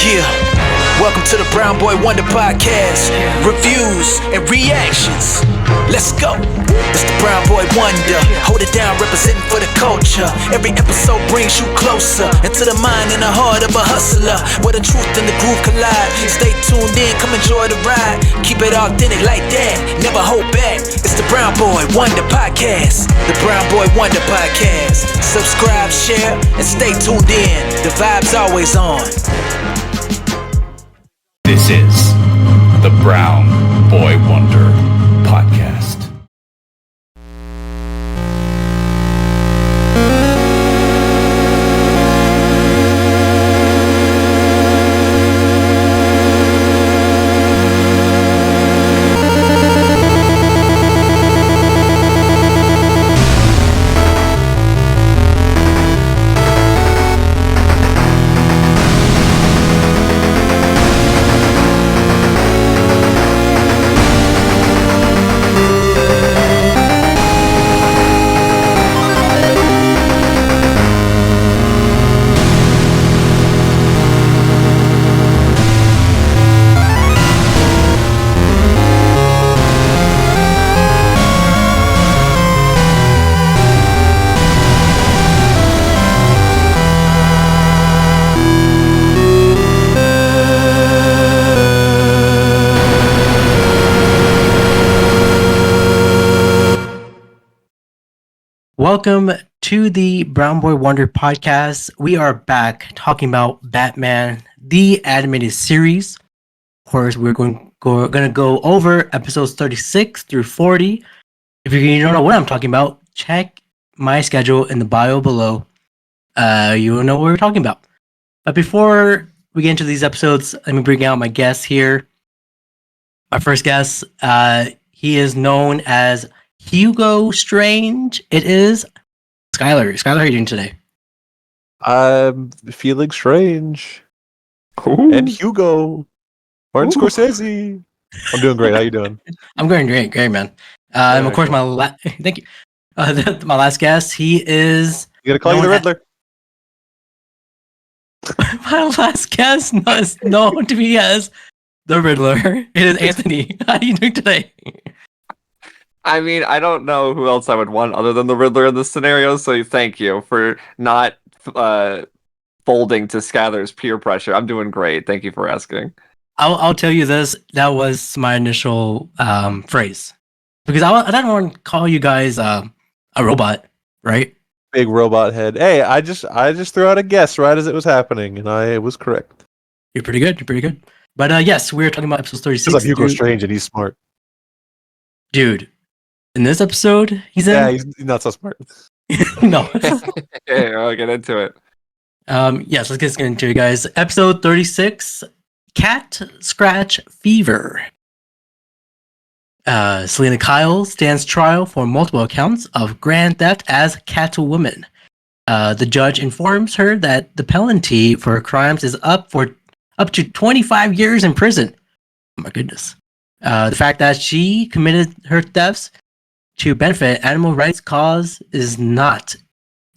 Yeah, welcome to the Brown Boy Wonder Podcast. Reviews and reactions. Let's go. It's the Brown Boy Wonder. Hold it down, representing for the culture. Every episode brings you closer into the mind and the heart of a hustler, where the truth and the groove collide. Stay tuned in, come enjoy the ride. Keep it authentic like that, never hold back. It's the Brown Boy Wonder Podcast. The Brown Boy Wonder Podcast. Subscribe, share, and stay tuned in. The vibe's always on. This is the Brown Boy Wonder Podcast. Welcome to the Brown Boy Wonder Podcast. We are back talking about Batman, the animated series. Of course, we're going to go over episodes 36 through 40. If you don't know what I'm talking about, check my schedule in the bio below. You will know what we're talking about. But before we get into these episodes, let me bring out my guest here. My first guest, he is known as Hugo Strange. It is Skyler. Skyler, how are you doing today? I'm feeling strange. Ooh. And Hugo. Martin Scorsese. I'm doing great. How you doing? I'm going great, man. And of course, thank you. My last guest, he is. You gotta call you the Riddler. My last guest is known to me as the Riddler. It is Anthony. How are you doing today? I mean, I don't know who else I would want other than the Riddler in this scenario, so thank you for not folding to Skyler's peer pressure. I'm doing great. Thank you for asking. I'll tell you this. That was my initial phrase. Because I didn't want to call you guys a robot, right? Big robot head. Hey, I just threw out a guess right as it was happening, and I was correct. You're pretty good. But yes, we're talking about episode 36. Because I'm Hugo Strange, and he's smart. Dude. In this episode, he's not so smart. No. Yeah, I'll get into it. Yes, let's get into it, guys. Episode 36, Cat Scratch Fever. Selena Kyle stands trial for multiple counts of grand theft as Catwoman. The judge informs her that the penalty for her crimes is up to 25 years in prison. Oh my goodness. The fact that she committed her thefts to benefit animal rights cause is not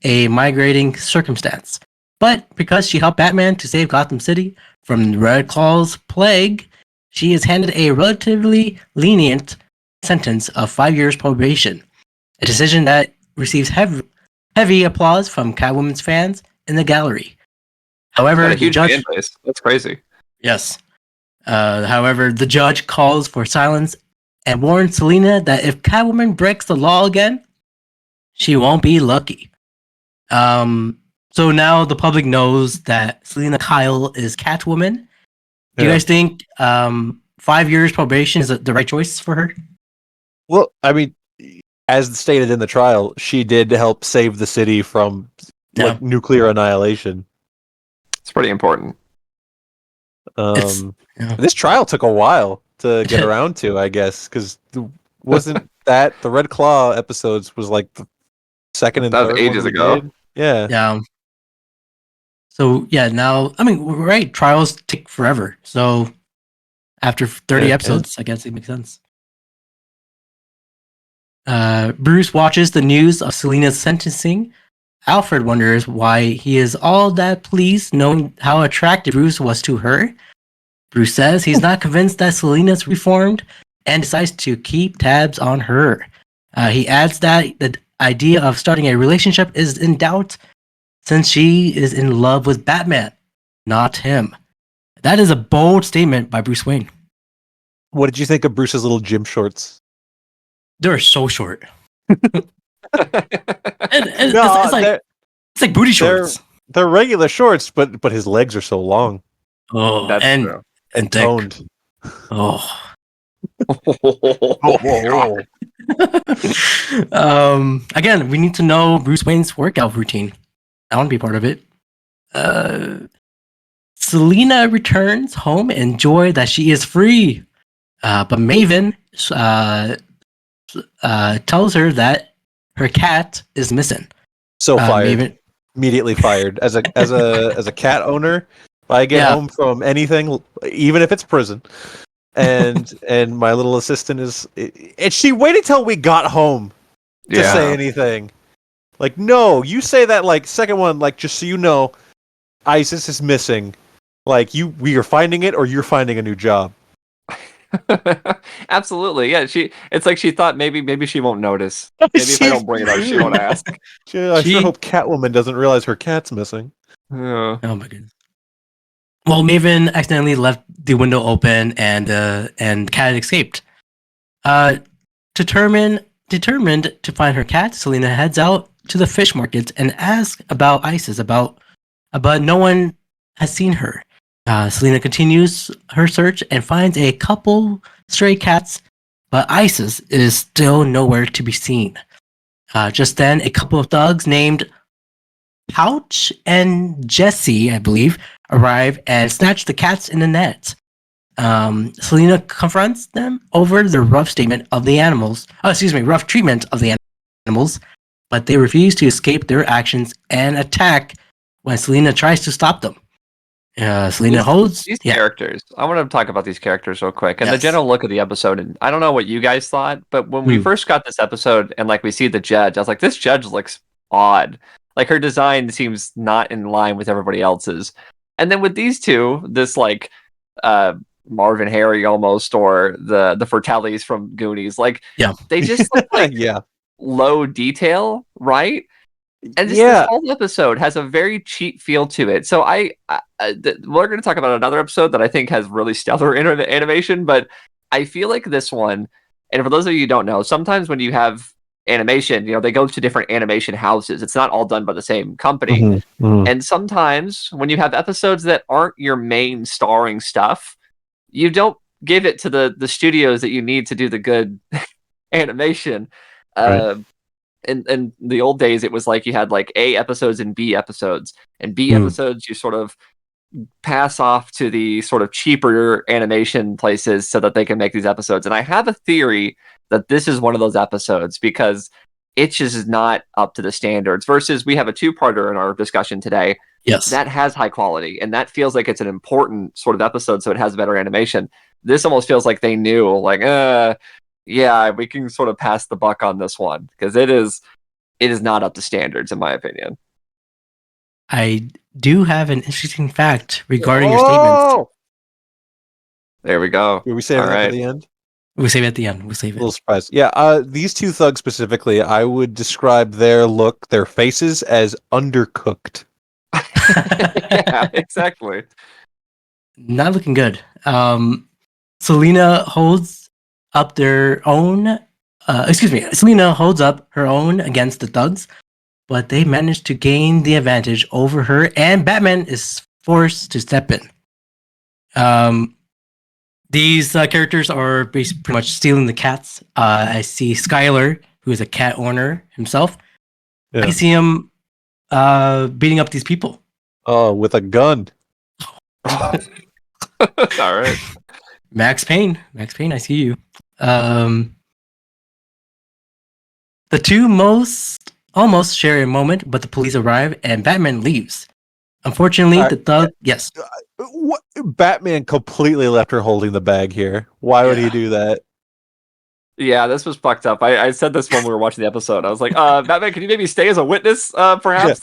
a migrating circumstance. But because she helped Batman to save Gotham City from Red Claw's plague, she is handed a relatively lenient sentence of 5 years probation. A decision that receives heavy applause from Catwoman's fans in the gallery. However, a huge fan base. That's crazy. Yes. However, the judge calls for silence and warns Selena that if Catwoman breaks the law again, she won't be lucky. So now the public knows that Selena Kyle is Catwoman. Do you guys think 5 years probation is the right choice for her? Well, I mean, as stated in the trial, she did help save the city from nuclear annihilation. It's pretty important. This trial took a while to get around to, I guess, because wasn't that the Red Claw episodes was like the second and third ages ago. Yeah. So now I mean, right? Trials take forever. So after 30 episodes, I guess it makes sense. Bruce watches the news of Selena's sentencing Alfred wonders why he is all that pleased knowing how attractive Bruce was to her. Bruce says he's not convinced that Selena's reformed and decides to keep tabs on her. He adds that the idea of starting a relationship is in doubt since she is in love with Batman, not him. That is a bold statement by Bruce Wayne. What did you think of Bruce's little gym shorts? They're so short. It's No, like booty shorts. they're regular shorts, but his legs are so long Oh, That's and true. and thick. toned. Oh. Oh. Again, we need to know Bruce Wayne's workout routine. I want to be part of it. Selena returns home in joy that she is free. But Maven tells her that her cat is missing. So fired. Maven, Immediately fired. As a cat owner, if I get home from anything, even if it's prison, and my little assistant is, and she waited till we got home to say anything. Like, no, you say that, like, second one, like, just so you know, Isis is missing. Like, we are finding it, or you're finding a new job. Absolutely, yeah. It's like she thought maybe she won't notice. Maybe if I don't bring it up, she won't ask. I sure hope Catwoman doesn't realize her cat's missing. Yeah. Oh my goodness. Well, Maven accidentally left the window open, and cat escaped. Determined to find her cat, Selena heads out to the fish market and asks about Isis, but no one has seen her. Selena continues her search and finds a couple stray cats, but Isis is still nowhere to be seen. Just then, a couple of thugs named Pouch and Jesse, I believe, arrive and snatch the cats in the net. Selena confronts them over the rough treatment of the animals, but they refuse to escape their actions and attack when Selena tries to stop them. Selena holds these characters. I want to talk about these characters real quick and the general look of the episode. And I don't know what you guys thought, but when we first got this episode and like we see the judge, I was like, this judge looks odd. Like her design seems not in line with everybody else's. And then with these two, this like Marvin Harry almost, or the Fertellis from Goonies, like they just look like low detail, right? And just this whole episode has a very cheap feel to it. So we're going to talk about another episode that I think has really stellar animation, but I feel like this one, and for those of you who don't know, sometimes when you have animation, they go to different animation houses. It's not all done by the same company. Mm-hmm. Mm-hmm. And sometimes when you have episodes that aren't your main starring stuff, you don't give it to the studios that you need to do the good animation. Right. In the old days, it was like you had like A episodes and B episodes. And B episodes, you sort of pass off to the sort of cheaper animation places so that they can make these episodes. And I have a theory that this is one of those episodes because it just is not up to the standards. Versus we have a two-parter in our discussion today. Yes. That has high quality, and that feels like it's an important sort of episode, so it has better animation. This almost feels like they knew, like, yeah, we can sort of pass the buck on this one because it is not up to standards, in my opinion. I do have an interesting fact regarding your statements. There we go. Will we save that at the end? We'll save it at the end. We'll save it. A little surprise. Yeah, these two thugs specifically, I would describe their look, their faces, as undercooked. Yeah, exactly. Not looking good. Selena holds up their own. Selena holds up her own against the thugs, but they manage to gain the advantage over her, and Batman is forced to step in. These characters are pretty much stealing the cats. I see Skyler, who is a cat owner himself. Yeah. I see him beating up these people. Oh, with a gun. All right. Max Payne, I see you. The two almost share a moment, but the police arrive and Batman leaves. Unfortunately, the thug. Yes. What? Batman completely left her holding the bag here. Why would he do that? Yeah, this was fucked up. I said this when we were watching the episode. I was like, Batman, can you maybe stay as a witness, perhaps?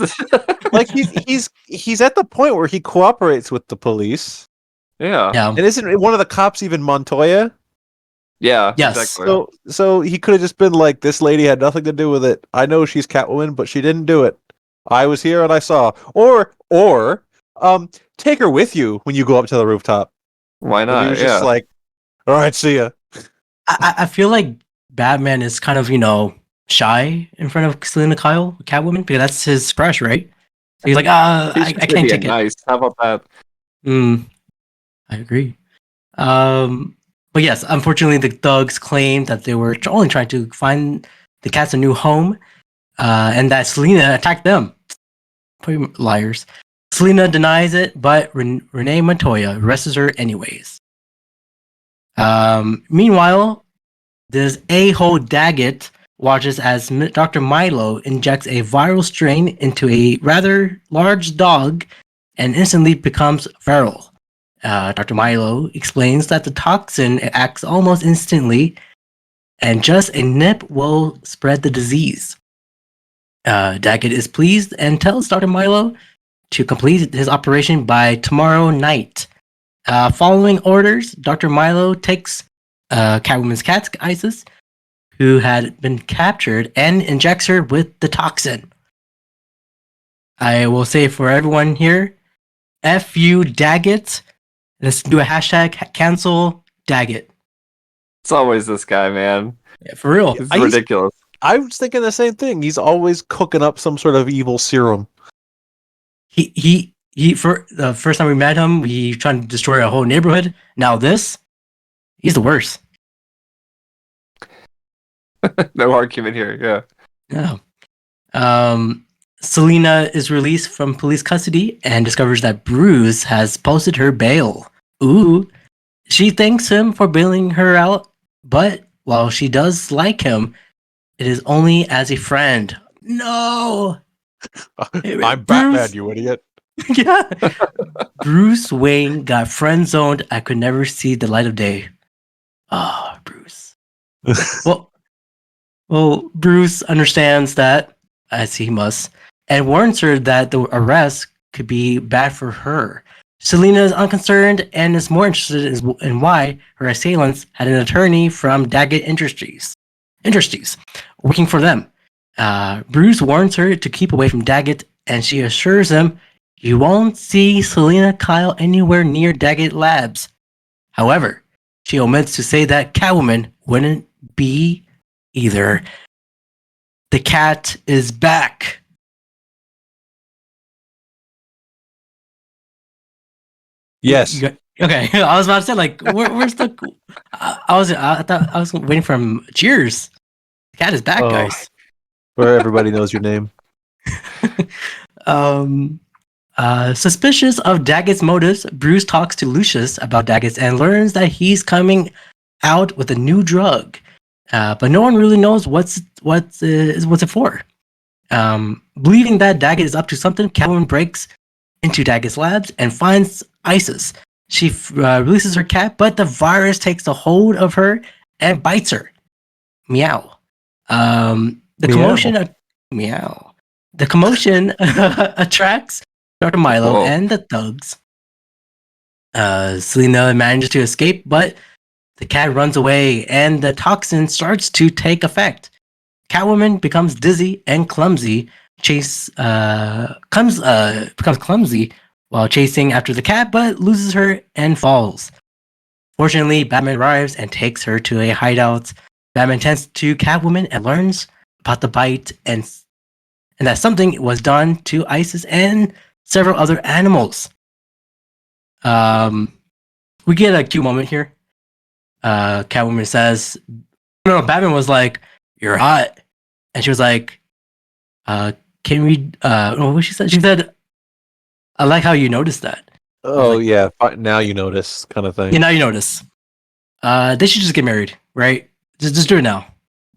Like he's at the point where he cooperates with the police. Yeah. Yeah. And isn't one of the cops even Montoya? Yeah. Yes. Exactly. So he could have just been like, this lady had nothing to do with it. I know she's Catwoman, but she didn't do it. I was here and I saw. Or take her with you when you go up to the rooftop. Why And he not? was Yeah. just like, all right, see ya. I feel like Batman is kind of, shy in front of Selena Kyle, Catwoman, because that's his crush, right? So he's like, I can't take it. Nice. How about that? I agree. But yes, unfortunately, the thugs claimed that they were only trying to find the cats a new home, and that Selena attacked them. Pretty liars. Selena denies it, but Renee Montoya arrests her anyways. Meanwhile, this a-hole Daggett watches as Dr. Milo injects a viral strain into a rather large dog and instantly becomes feral. Dr. Milo explains that the toxin acts almost instantly and just a nip will spread the disease. Daggett is pleased and tells Dr. Milo to complete his operation by tomorrow night. Following orders, Dr. Milo takes Catwoman's cat, Isis, who had been captured, and injects her with the toxin. I will say for everyone here, F you Daggett. Let's do a hashtag cancel Daggett. It's always this guy, man. Yeah, for real. It's ridiculous. I was thinking the same thing. He's always cooking up some sort of evil serum. He for the first time we met him, he trying to destroy a whole neighborhood. Now this, he's the worst. No argument here. Yeah. Yeah. Selena is released from police custody and discovers that Bruce has posted her bail. Ooh. She thanks him for bailing her out, but while she does like him, it is only as a friend. No! I'm Batman, you idiot. Yeah. Bruce Wayne got friend zoned. I could never see the light of day. Ah, Bruce. Well, Bruce understands that, as he must, and warns her that the arrest could be bad for her. Selena is unconcerned and is more interested in why her assailants had an attorney from Daggett Industries working for them. Bruce warns her to keep away from Daggett, and she assures him you won't see Selena Kyle anywhere near Daggett Labs. However, she omits to say that Catwoman wouldn't be either. The cat is back. Yes. Okay, I was about to say, like, where's the? I thought I was waiting for him. Cheers. The cat is back, Oh. guys. Where everybody knows your name. Suspicious of Daggett's motives, Bruce talks to Lucius about Daggett and learns that he's coming out with a new drug, but no one really knows what's it for. Believing that Daggett is up to something, Catwoman breaks into Daggett's labs and finds Isis. She releases her cat, but the virus takes a hold of her and bites her. Meow. The commotion. Meow. The commotion attracts Dr. Milo and the thugs. Selena manages to escape, but the cat runs away, and the toxin starts to take effect. Catwoman becomes dizzy and clumsy. Becomes clumsy while chasing after the cat, but loses her and falls. Fortunately, Batman arrives and takes her to a hideout. Batman tends to Catwoman and learns about the bite and that something was done to Isis and several other animals. We get a cute moment here. Catwoman says, "No, Batman was like, you're hot," and she was like, "Can we?" What she said? She said, "I like how you noticed that." Oh, yeah. Now you notice, kind of thing. Yeah, now you notice. They should just get married, right? Just do it now.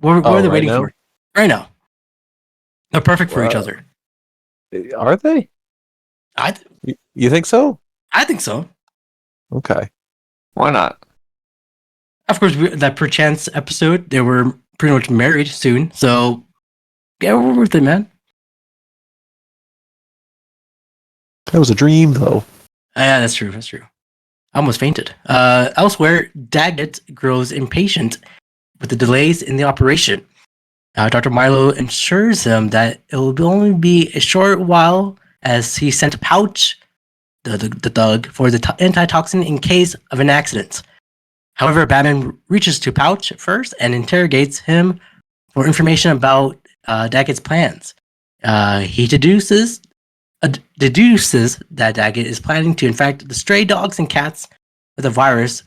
What are they waiting for? Right now. They're perfect for each other. Are they? You think so? I think so. Okay. Why not? Of course, that perchance episode, they were pretty much married soon. So, yeah, we're worth it, man. That was a dream, though. Yeah, that's true. That's true. I almost fainted. Elsewhere, Daggett grows impatient with the delays in the operation. Dr. Milo assures him that it will only be a short while as he sent a pouch, the thug, for the antitoxin in case of an accident. However, Batman reaches to Pouch first and interrogates him for information about Daggett's plans. He deduces that Daggett is planning to infect the stray dogs and cats with a virus,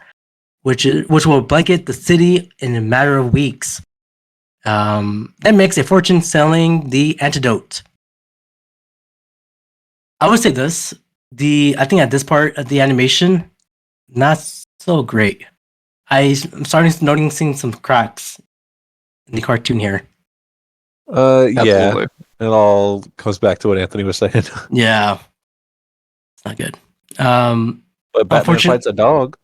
which will blanket the city in a matter of weeks. That makes a fortune selling the antidote. I would say this: I think at this part of the animation, not so great. I'm starting noticing some cracks in the cartoon here. Yeah. It all comes back to what Anthony was saying. Yeah, it's not good. But Batman fights a dog.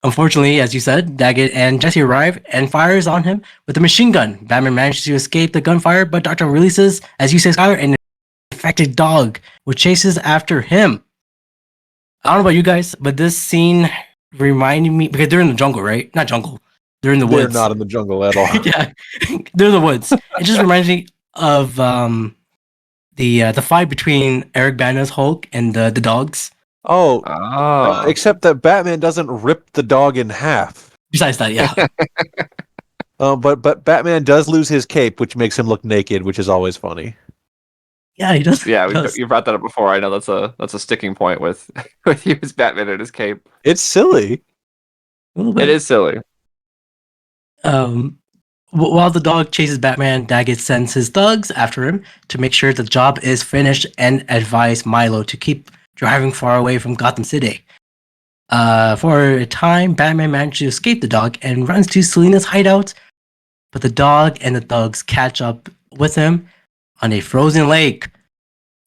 Unfortunately, as you said, Daggett and Jesse arrive and fires on him with a machine gun. Batman manages to escape the gunfire, but Doctor releases, as you say, Skyler, an infected dog, which chases after him. I don't know about you guys, but this scene reminded me, because they're in the jungle, right? Not jungle. They're in the woods. They're not in the jungle at all. Yeah, they're in the woods. It just reminds me of the fight between Eric Bana's Hulk and the dogs. Except that Batman doesn't rip the dog in half. Besides that, yeah. But Batman does lose his cape, which makes him look naked, which is always funny. Yeah, he does. Yeah, you brought that up before. I know that's a sticking point with you as Batman and his cape. It's silly. It is silly. While the dog chases Batman, Daggett sends his thugs after him to make sure the job is finished and advise Milo to keep driving far away from Gotham City. For a time, Batman manages to escape the dog and runs to Selina's hideout, but the dog and the thugs catch up with him on a frozen lake.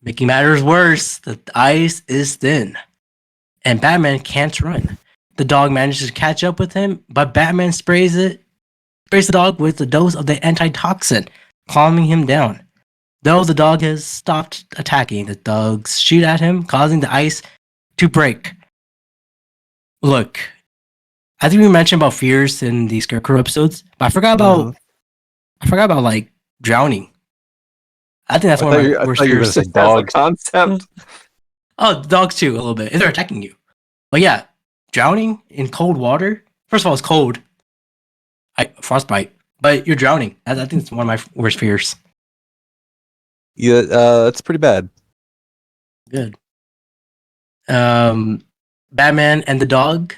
Making matters worse, the ice is thin, and Batman can't run. The dog manages to catch up with him, but Batman sprays the dog with a dose of the antitoxin, calming him down. Though the dog has stopped attacking, the thugs shoot at him, causing the ice to break. Look, I think we mentioned about fears in the Scarecrow episodes, but I forgot about like drowning. I think that's one of my worst fears. As a concept. Oh, dogs too, a little bit. If they're attacking you. But yeah, drowning in cold water. First of all, it's cold. Frostbite. But you're drowning. I think it's one of my worst fears. Yeah, that's pretty bad. Good. Batman and the dog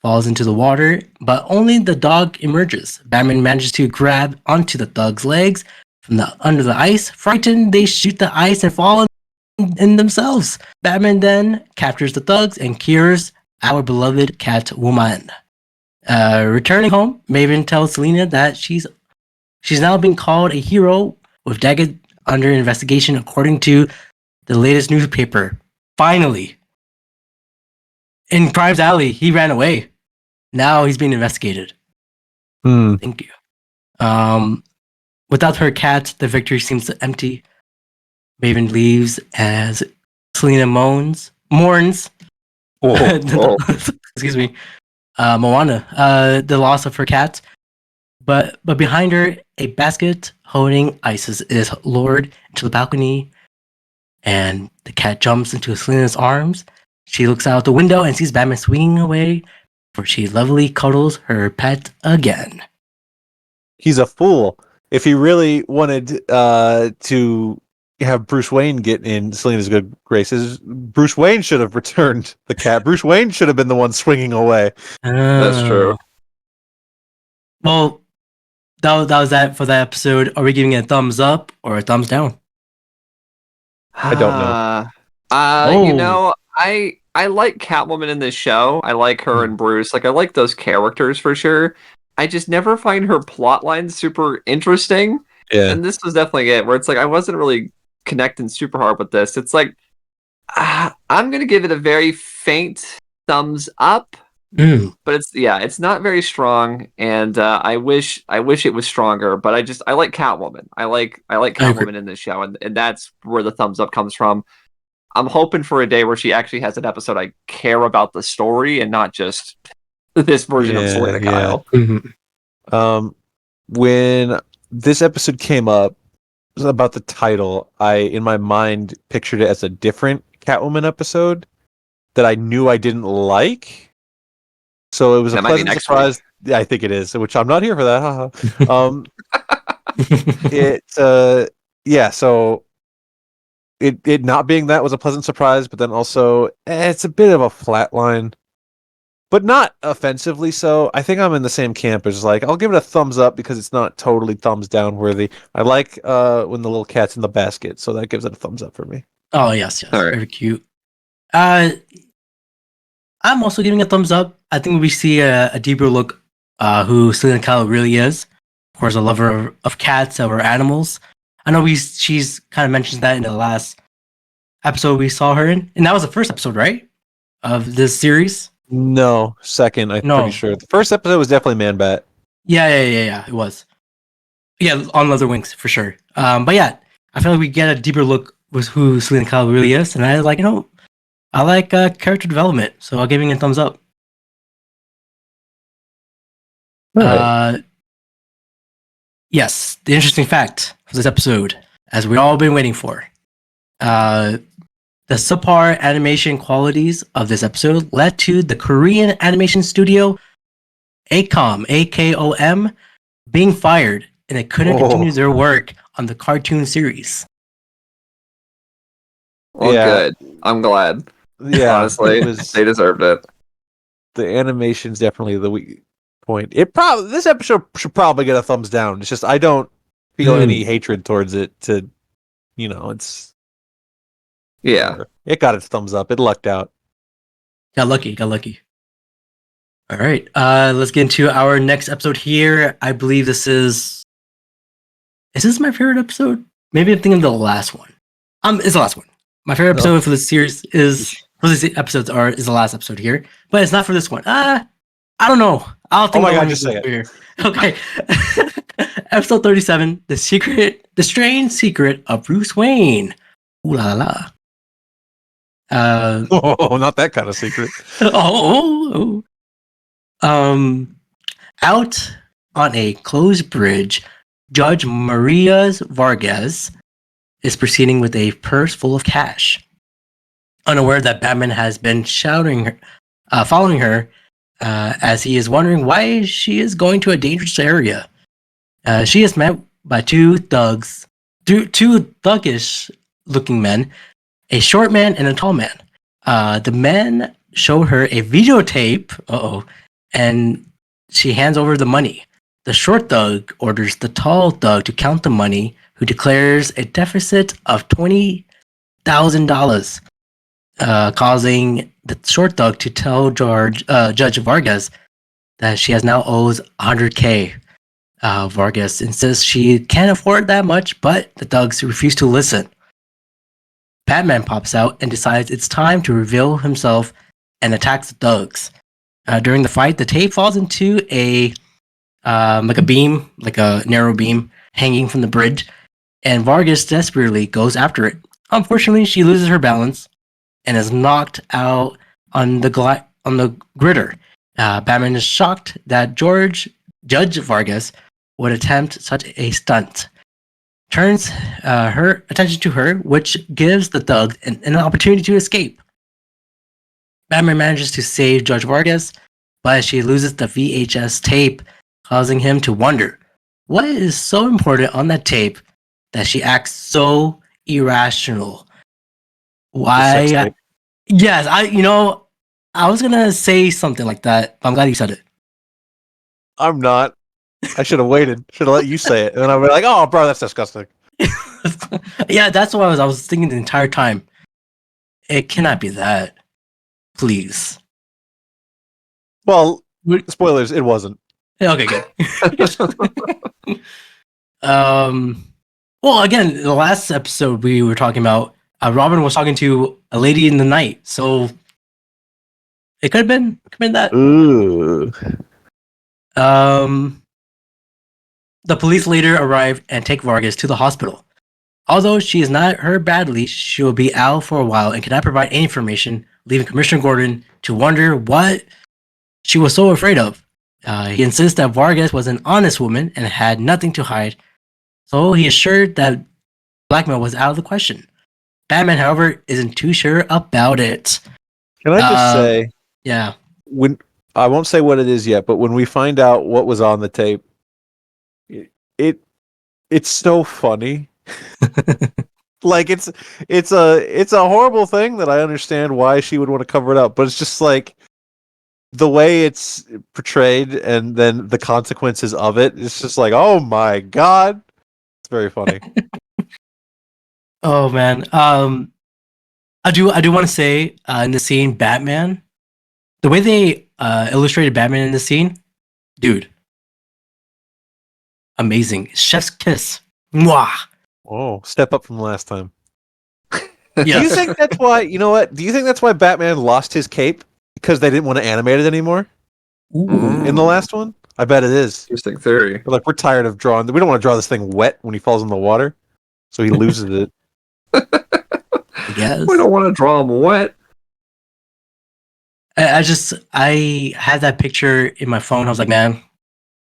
falls into the water, but only the dog emerges. Batman manages to grab onto the thug's legs from under the ice. Frightened, they shoot the ice and fall in themselves. Batman then captures the thugs and cures our beloved Catwoman. Returning home, Maven tells Selina that she's now being called a hero, with Daggett under investigation according to the latest newspaper. Finally, in Crime's Alley, he ran away. Now he's being investigated. Thank you. Without her cat, the victory seems empty. Maven leaves as Selina mourns. Excuse me. Moana, the loss of her cat. But behind her, a basket holding ices is lowered into the balcony, and the cat jumps into Selina's arms. She looks out the window and sees Batman swinging away, for she lovely cuddles her pet again. He's a fool. If he really wanted to have Bruce Wayne get in Selina's good graces, Bruce Wayne should have returned the cat. Bruce Wayne should have been the one swinging away. That's true. Well, that was that for that episode. Are we giving it a thumbs up or a thumbs down? I don't know. You know, I like Catwoman in this show. I like her and Bruce. Like, I like those characters for sure. I just never find her plotline super interesting. Yeah. And this was definitely it, where it's like I wasn't really connecting super hard with this. It's like I'm gonna give it a very faint thumbs up. But it's not very strong, and I wish it was stronger. But I like Catwoman. I like Catwoman in this show, and that's where the thumbs up comes from. I'm hoping for a day where she actually has an episode I care about the story and not just this version of Selena Kyle. When this episode came up about the title, I in my mind pictured it as a different Catwoman episode that I knew I didn't like. So it was a pleasant surprise. Yeah, I think it is, which I'm not here for that. So it not being that was a pleasant surprise, but then also it's a bit of a flat line, but not offensively so. I think I'm in the same camp as like I'll give it a thumbs up because it's not totally thumbs down worthy. I like when the little cat's in the basket, so that gives it a thumbs up for me. Oh yes, All right. Very cute. I'm also giving a thumbs up. I think we see a deeper look who Selena Kyle really is. Of course, a lover of cats or animals. I know she's kind of mentioned that in the last episode we saw her in, and that was the first episode, right, of this series. No, second. I'm pretty sure the first episode was definitely Man Bat. Yeah. It was. Yeah, on Leather Wings for sure. But yeah, I feel like we get a deeper look with who Selena Kyle really is, and I like I like character development, so I'll give it a thumbs up. Right. Yes, the interesting fact for this episode, as we've all been waiting for, the subpar animation qualities of this episode led to the Korean animation studio AKOM, being fired, and they couldn't continue their work on the cartoon series. Well, good. I'm glad. Yeah, honestly, they deserved it. The animation's definitely the weak point. This episode should probably get a thumbs down. It's just I don't feel any hatred towards it. It's it got its thumbs up. It lucked out. Got lucky. All right, let's get into our next episode here. I believe this is this my favorite episode? Maybe I'm thinking of the last one. It's the last one. My favorite episode for this series is the last episode here, but it's not for this one. I don't know. I'll think. Oh my god, just say it. Here. Okay. Episode 37, the strange secret of Bruce Wayne. Ooh la la. Not that kind of secret. Out on a closed bridge, Judge Maria Vargas is proceeding with a purse full of cash, unaware that Batman has been following her, as he is wondering why she is going to a dangerous area. She is met by two thuggish-looking men, a short man and a tall man. The men show her a videotape, and she hands over the money. The short thug orders the tall thug to count the money, who declares a deficit of $20,000, causing the short thug to tell Judge Vargas that she has now owes $100K. Vargas insists she can't afford that much, but the thugs refuse to listen. Batman pops out and decides it's time to reveal himself and attacks the thugs. During the fight, the tape falls into a beam, like a narrow beam hanging from the bridge, and Vargas desperately goes after it. Unfortunately, she loses her balance and is knocked out on the gritter. Batman is shocked that Judge Vargas would attempt such a stunt. Turns her attention to her, which gives the thug an opportunity to escape. Batman manages to save Judge Vargas, but she loses the VHS tape, causing him to wonder what is so important on that tape that she acts so irrational. Why? Yes, I was gonna say something like that, but I'm glad you said it. I'm not. I should have waited. Should have let you say it, and then I'd be like, "Oh, bro, that's disgusting." Yeah, that's what I was thinking the entire time. It cannot be that. Please. Well, spoilers. It wasn't. Okay, good. Well, again, the last episode we were talking about, Robin was talking to a lady in the night. So It could have been that. Ooh. The police later arrive and take Vargas to the hospital. Although she is not hurt badly, she will be out for a while and cannot provide any information, leaving Commissioner Gordon to wonder what she was so afraid of. He insists that Vargas was an honest woman and had nothing to hide, so he assured that blackmail was out of the question. Batman, however, isn't too sure about it. Can I just say, Yeah. when I won't say what it is yet, but when we find out what was on the tape, it's so funny. Like it's a horrible thing that I understand why she would want to cover it up, but it's just like the way it's portrayed and then the consequences of it. It's just like, oh my god, it's very funny. Oh man. I do want to say in the scene, Batman, the way they illustrated Batman in the scene, dude, amazing. Chef's kiss. Mwah. Oh, step up from last time. Yes. Do you think that's why? You know what? Do you think that's why Batman lost his cape because they didn't want to animate it anymore Ooh. in the last one? I bet it is. Interesting theory. They're like, we're tired of drawing. We don't want to draw this thing wet when he falls in the water, so he loses it. I guess. We don't want to draw him wet. I had that picture in my phone. I was like, man,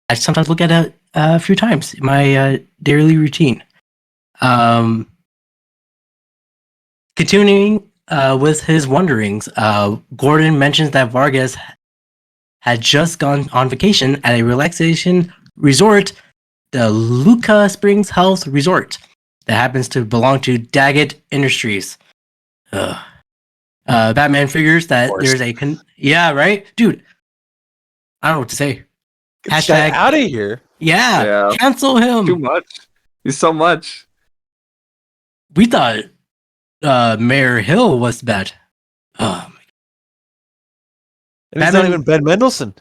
I sometimes look at it a few times in my daily routine. Continuing with his wonderings, Gordon mentions that Vargas had just gone on vacation at a relaxation resort, the Luca Springs Health Resort, that happens to belong to Daggett Industries. Batman figures that there's a yeah, right, dude. I don't know what to say. Hashtag out of here. Yeah, cancel him. Too much. He's so much. We thought Mayor Hill was bad. Oh my. And he's not even Ben Mendelsohn.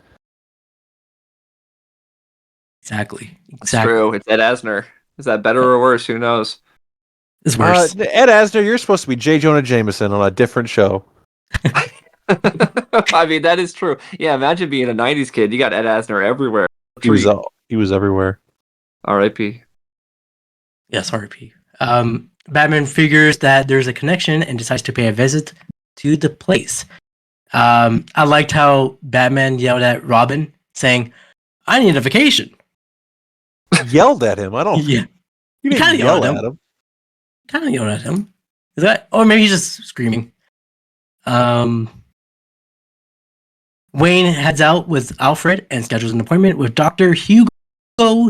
Exactly. It's true. It's Ed Asner. Is that better or worse? Who knows? It's worse. Ed Asner, you're supposed to be J. Jonah Jameson on a different show. I mean, that is true. Yeah, imagine being a 90s kid. You got Ed Asner everywhere. He was everywhere. R.I.P. Yes, R.I.P. Batman figures that there's a connection and decides to pay a visit to the place. I liked how Batman yelled at Robin, saying, "I need a vacation." Yelled at him. I don't. Yeah, You didn't yell at him. Kind of yelled at him. Is that? Or maybe he's just screaming. Wayne heads out with Alfred and schedules an appointment with Dr. Hugo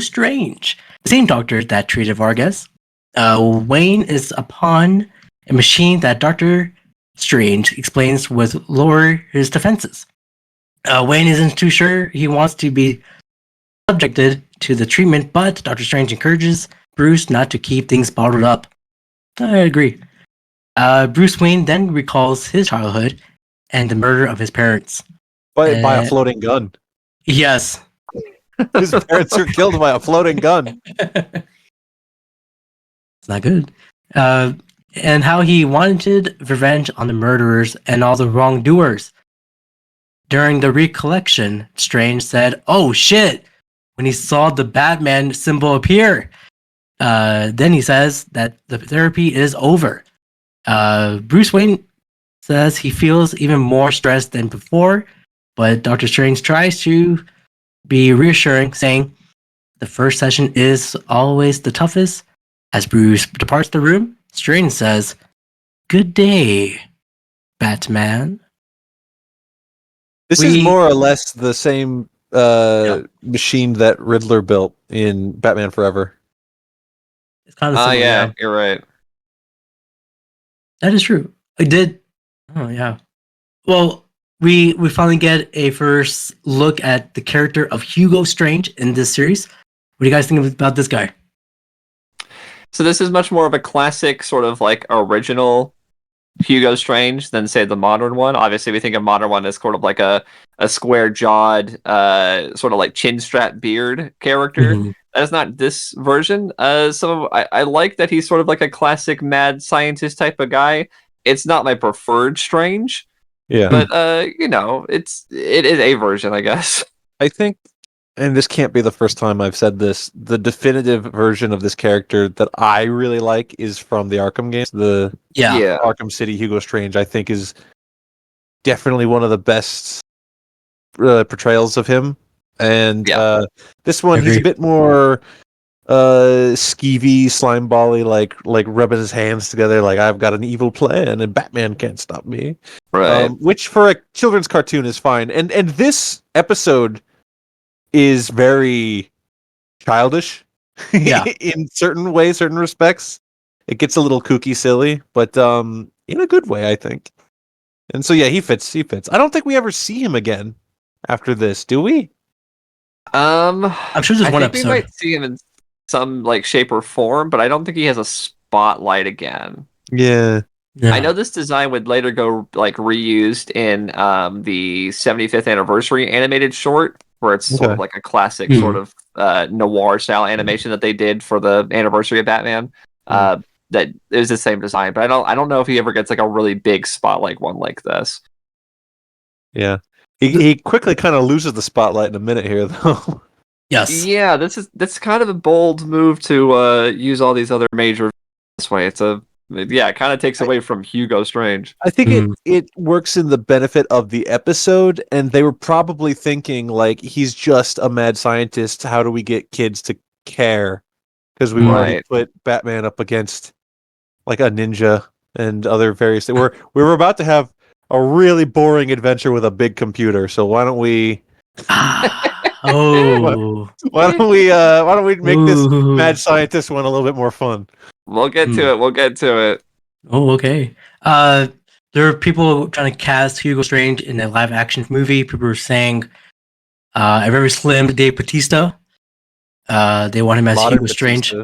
Strange, the same doctor that treated Vargas. Wayne is upon a machine that Dr. Strange explains would lower his defenses. Wayne isn't too sure he wants to be subjected to the treatment, but Dr. Strange encourages Bruce not to keep things bottled up. I agree. Bruce Wayne then recalls his childhood and the murder of his parents. By a floating gun. Yes. His parents were killed by a floating gun. It's not good. And how he wanted revenge on the murderers and all the wrongdoers. During the recollection, Strange said, "Oh shit," when he saw the Batman symbol appear. Then he says that the therapy is over. Bruce Wayne says he feels even more stressed than before, but Dr. Strange tries to be reassuring, saying the first session is always the toughest. As Bruce departs the room, Strange says, "Good day, Batman." This is more or less the same machine that Riddler built in Batman Forever. It's kind of similar. Yeah, you're right. That is true. I did. Oh yeah. Well, we finally get a first look at the character of Hugo Strange in this series. What do you guys think about this guy? So this is much more of a classic sort of like original Hugo Strange than say the modern one. Obviously, we think of modern one as sort of like a square-jawed, sort of like chin strap beard character. Mm-hmm. That is not this version. So I like that he's sort of like a classic mad scientist type of guy. It's not my preferred Strange. Yeah. But it is a version, I guess. I think, and this can't be the first time I've said this, the definitive version of this character that I really like is from the Arkham games. The Yeah. Arkham City Hugo Strange, I think, is definitely one of the best portrayals of him. And this one, he's a bit more skeevy, slime bally, like rubbing his hands together, like I've got an evil plan and Batman can't stop me. Right. Which for a children's cartoon is fine. And this episode is very childish. Yeah. In certain ways, certain respects. It gets a little kooky, silly, but in a good way, I think. And so yeah, he fits. I don't think we ever see him again after this, do we? I'm sure there's I one think episode. we might see him in some like shape or form, but I don't think he has a spotlight again. Yeah. Yeah. I know this design would later go like reused in the 75th anniversary animated short, where it's sort of like a classic sort of noir style animation that they did for the anniversary of Batman. That it was the same design, but I don't know if he ever gets like a really big spotlight one like this. Yeah. He quickly kind of loses the spotlight in a minute here, though. Yes. Yeah, that's kind of a bold move to use all these other major this way. It kind of takes away from Hugo Strange. I think it works in the benefit of the episode, and they were probably thinking like he's just a mad scientist. How do we get kids to care? Because we've already put Batman up against like a ninja and other various things. We were about to have a really boring adventure with a big computer. So why don't we? Oh. Why don't we make this mad scientist one a little bit more fun? We'll get to it. We'll get to it. Oh, okay. There are people trying to cast Hugo Strange in a live action movie. People are saying a very slim Dave Bautista. They want him as Hugo Strange.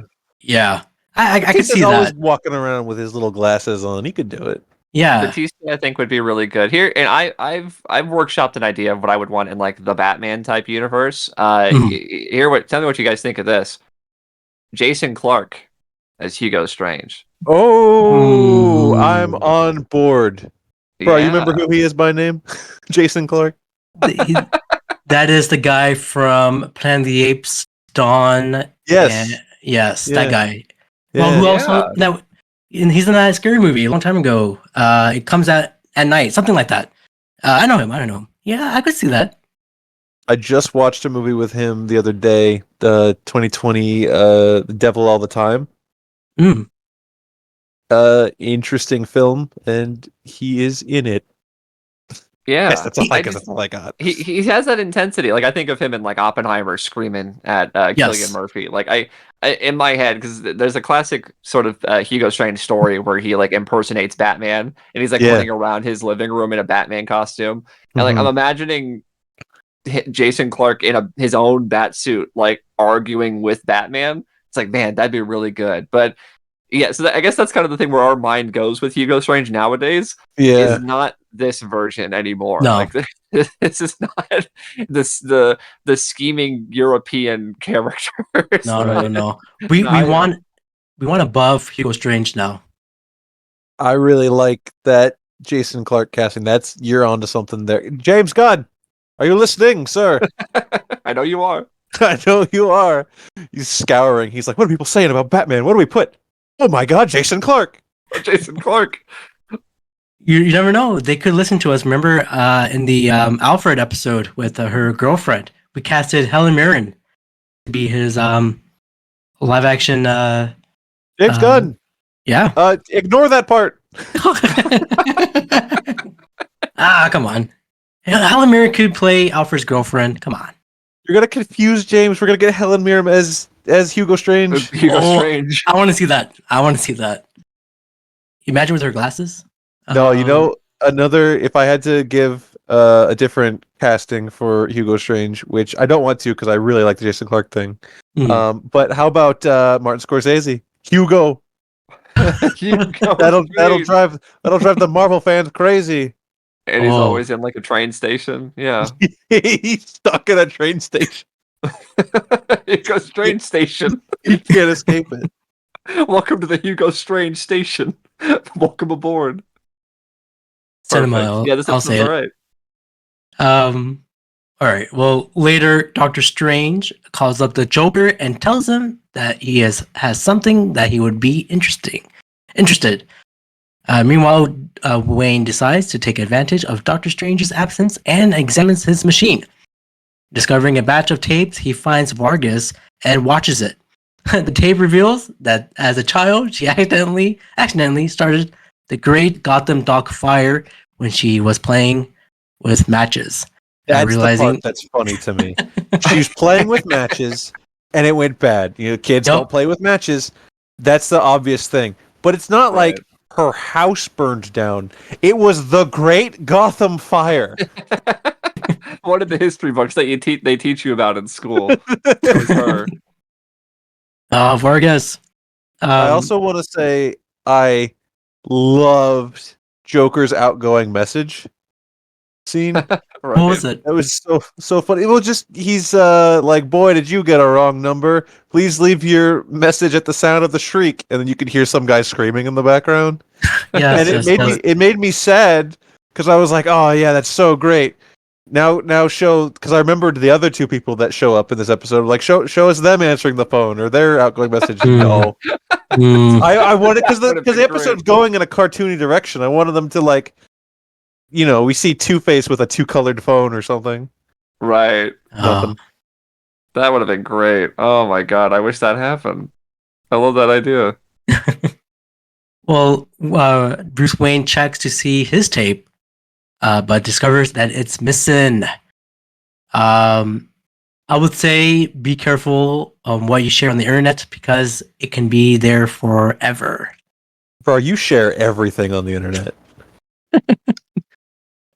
Yeah. I can see always that. Walking around with his little glasses on. He could do it. Yeah. Batista, I think, would be really good here. And I've workshopped an idea of what I would want in like the Batman type universe. Tell me what you guys think of this. Jason Clarke as Hugo Strange. Oh, I'm on board. Bro, you remember who he is by name? Jason Clarke? That is the guy from Planet of the Apes, Dawn. Yes. That guy. Yeah. Well, who also... Now, he's in that scary movie a long time ago. It comes out at night, something like that. I know him. Yeah, I could see that. I just watched a movie with him the other day, the 2020 The Devil All the Time. Interesting film, and he is in it. Yeah, yes, that's all I got. He has that intensity. Like I think of him in like Oppenheimer screaming at Cillian Murphy. Like I in my head, because there's a classic sort of Hugo Strange story where he like impersonates Batman, and he's like running around his living room in a Batman costume, and like I'm imagining Jason Clarke in his own bat suit, like arguing with Batman. It's like, man, that'd be really good. But yeah, so I guess that's kind of the thing where our mind goes with Hugo Strange nowadays. Yeah, is not this version anymore. No. Like this is not the scheming European character. No. We want above Hugo Strange now. I really like that Jason Clarke casting. You're onto something there. James Gunn, are you listening, sir? I know you are. I know you are. He's scouring. He's like, what are people saying about Batman? What do we put? Oh my God, Jason Clarke. Jason Clarke. You never know. They could listen to us. Remember in the Alfred episode with her girlfriend, we casted Helen Mirren to be his live action. James Gunn. Yeah. Ignore that part. Come on. Helen Mirren could play Alfred's girlfriend. Come on. You're gonna confuse James. We're gonna get Helen Mirren as Hugo Strange. Strange. I want to see that. Imagine with her glasses. No, another. If I had to give a different casting for Hugo Strange, which I don't want to because I really like the Jason Clarke thing. But how about Martin Scorsese? Hugo. That'll drive the Marvel fans crazy. And he's always in like a train station. Yeah. He's stuck in a train station. Hugo Strange station. You can't escape it. Welcome to the Hugo Strange station. Welcome aboard. cinema. Perfect. Yeah, this I'll say episode's it. alright. All right. Well, later, Doctor Strange calls up the Joker and tells him that he has something that he would be interested. Meanwhile, Wayne decides to take advantage of Doctor Strange's absence and examines his machine. Discovering a batch of tapes, he finds Vargas and watches it. The tape reveals that as a child, she accidentally started the Great Gotham Dock fire when she was playing with matches. That's the part that's funny to me. She was playing with matches, and it went bad. You know, kids don't play with matches. That's the obvious thing. But it's not like her house burned down. It was the Great Gotham Fire. One of the history books that they teach you about in school. It was her. Vargas. I also want to say I loved Joker's outgoing message scene. What was it? It was so funny. Well, just he's like, boy, did you get a wrong number? Please leave your message at the sound of the shriek, and then you could hear some guy screaming in the background. Yes, and it made me sad because I was like, oh yeah, that's so great. Now show, because I remembered the other two people that show up in this episode. Like show us them answering the phone or their outgoing message. No, I wanted because the episode's going in a cartoony direction. I wanted them to like. You know, we see Two-Face with a two-colored phone or something. Right. Oh. That would have been great. Oh my god, I wish that happened. I love that idea. Well, Bruce Wayne checks to see his tape, but discovers that it's missing. I would say be careful on what you share on the internet because it can be there forever. Bro, you share everything on the internet.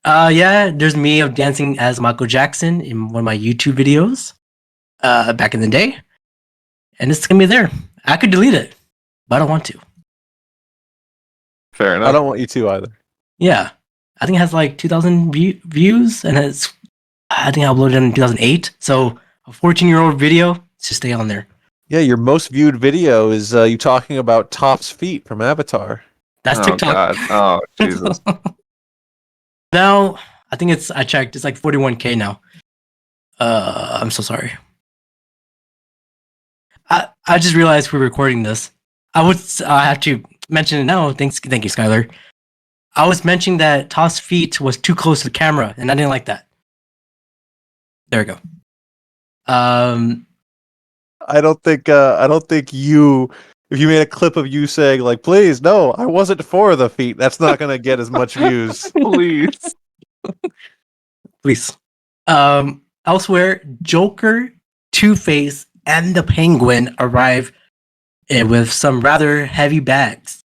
Yeah, there's me of dancing as Michael Jackson in one of my YouTube videos back in the day. And it's going to be there. I could delete it, but I don't want to. Fair enough. I don't want you to either. Yeah. I think it has like 2,000 views, and I think I uploaded it in 2008. So a 14-year-old video should stay on there. Yeah, your most viewed video is you talking about Top's feet from Avatar. That's TikTok. God. Oh, Jesus. Now, I think I checked, it's like 41K now. I'm so sorry. I just realized we're recording this. I have to mention it now. Thank you, Skyler. I was mentioning that Toss feet was too close to the camera, and I didn't like that. There we go. I don't think you. If you made a clip of you saying like, "Please, no, I wasn't for the feet," that's not gonna get as much views. Please. Elsewhere, Joker, Two-Face, and the Penguin arrive with some rather heavy bags.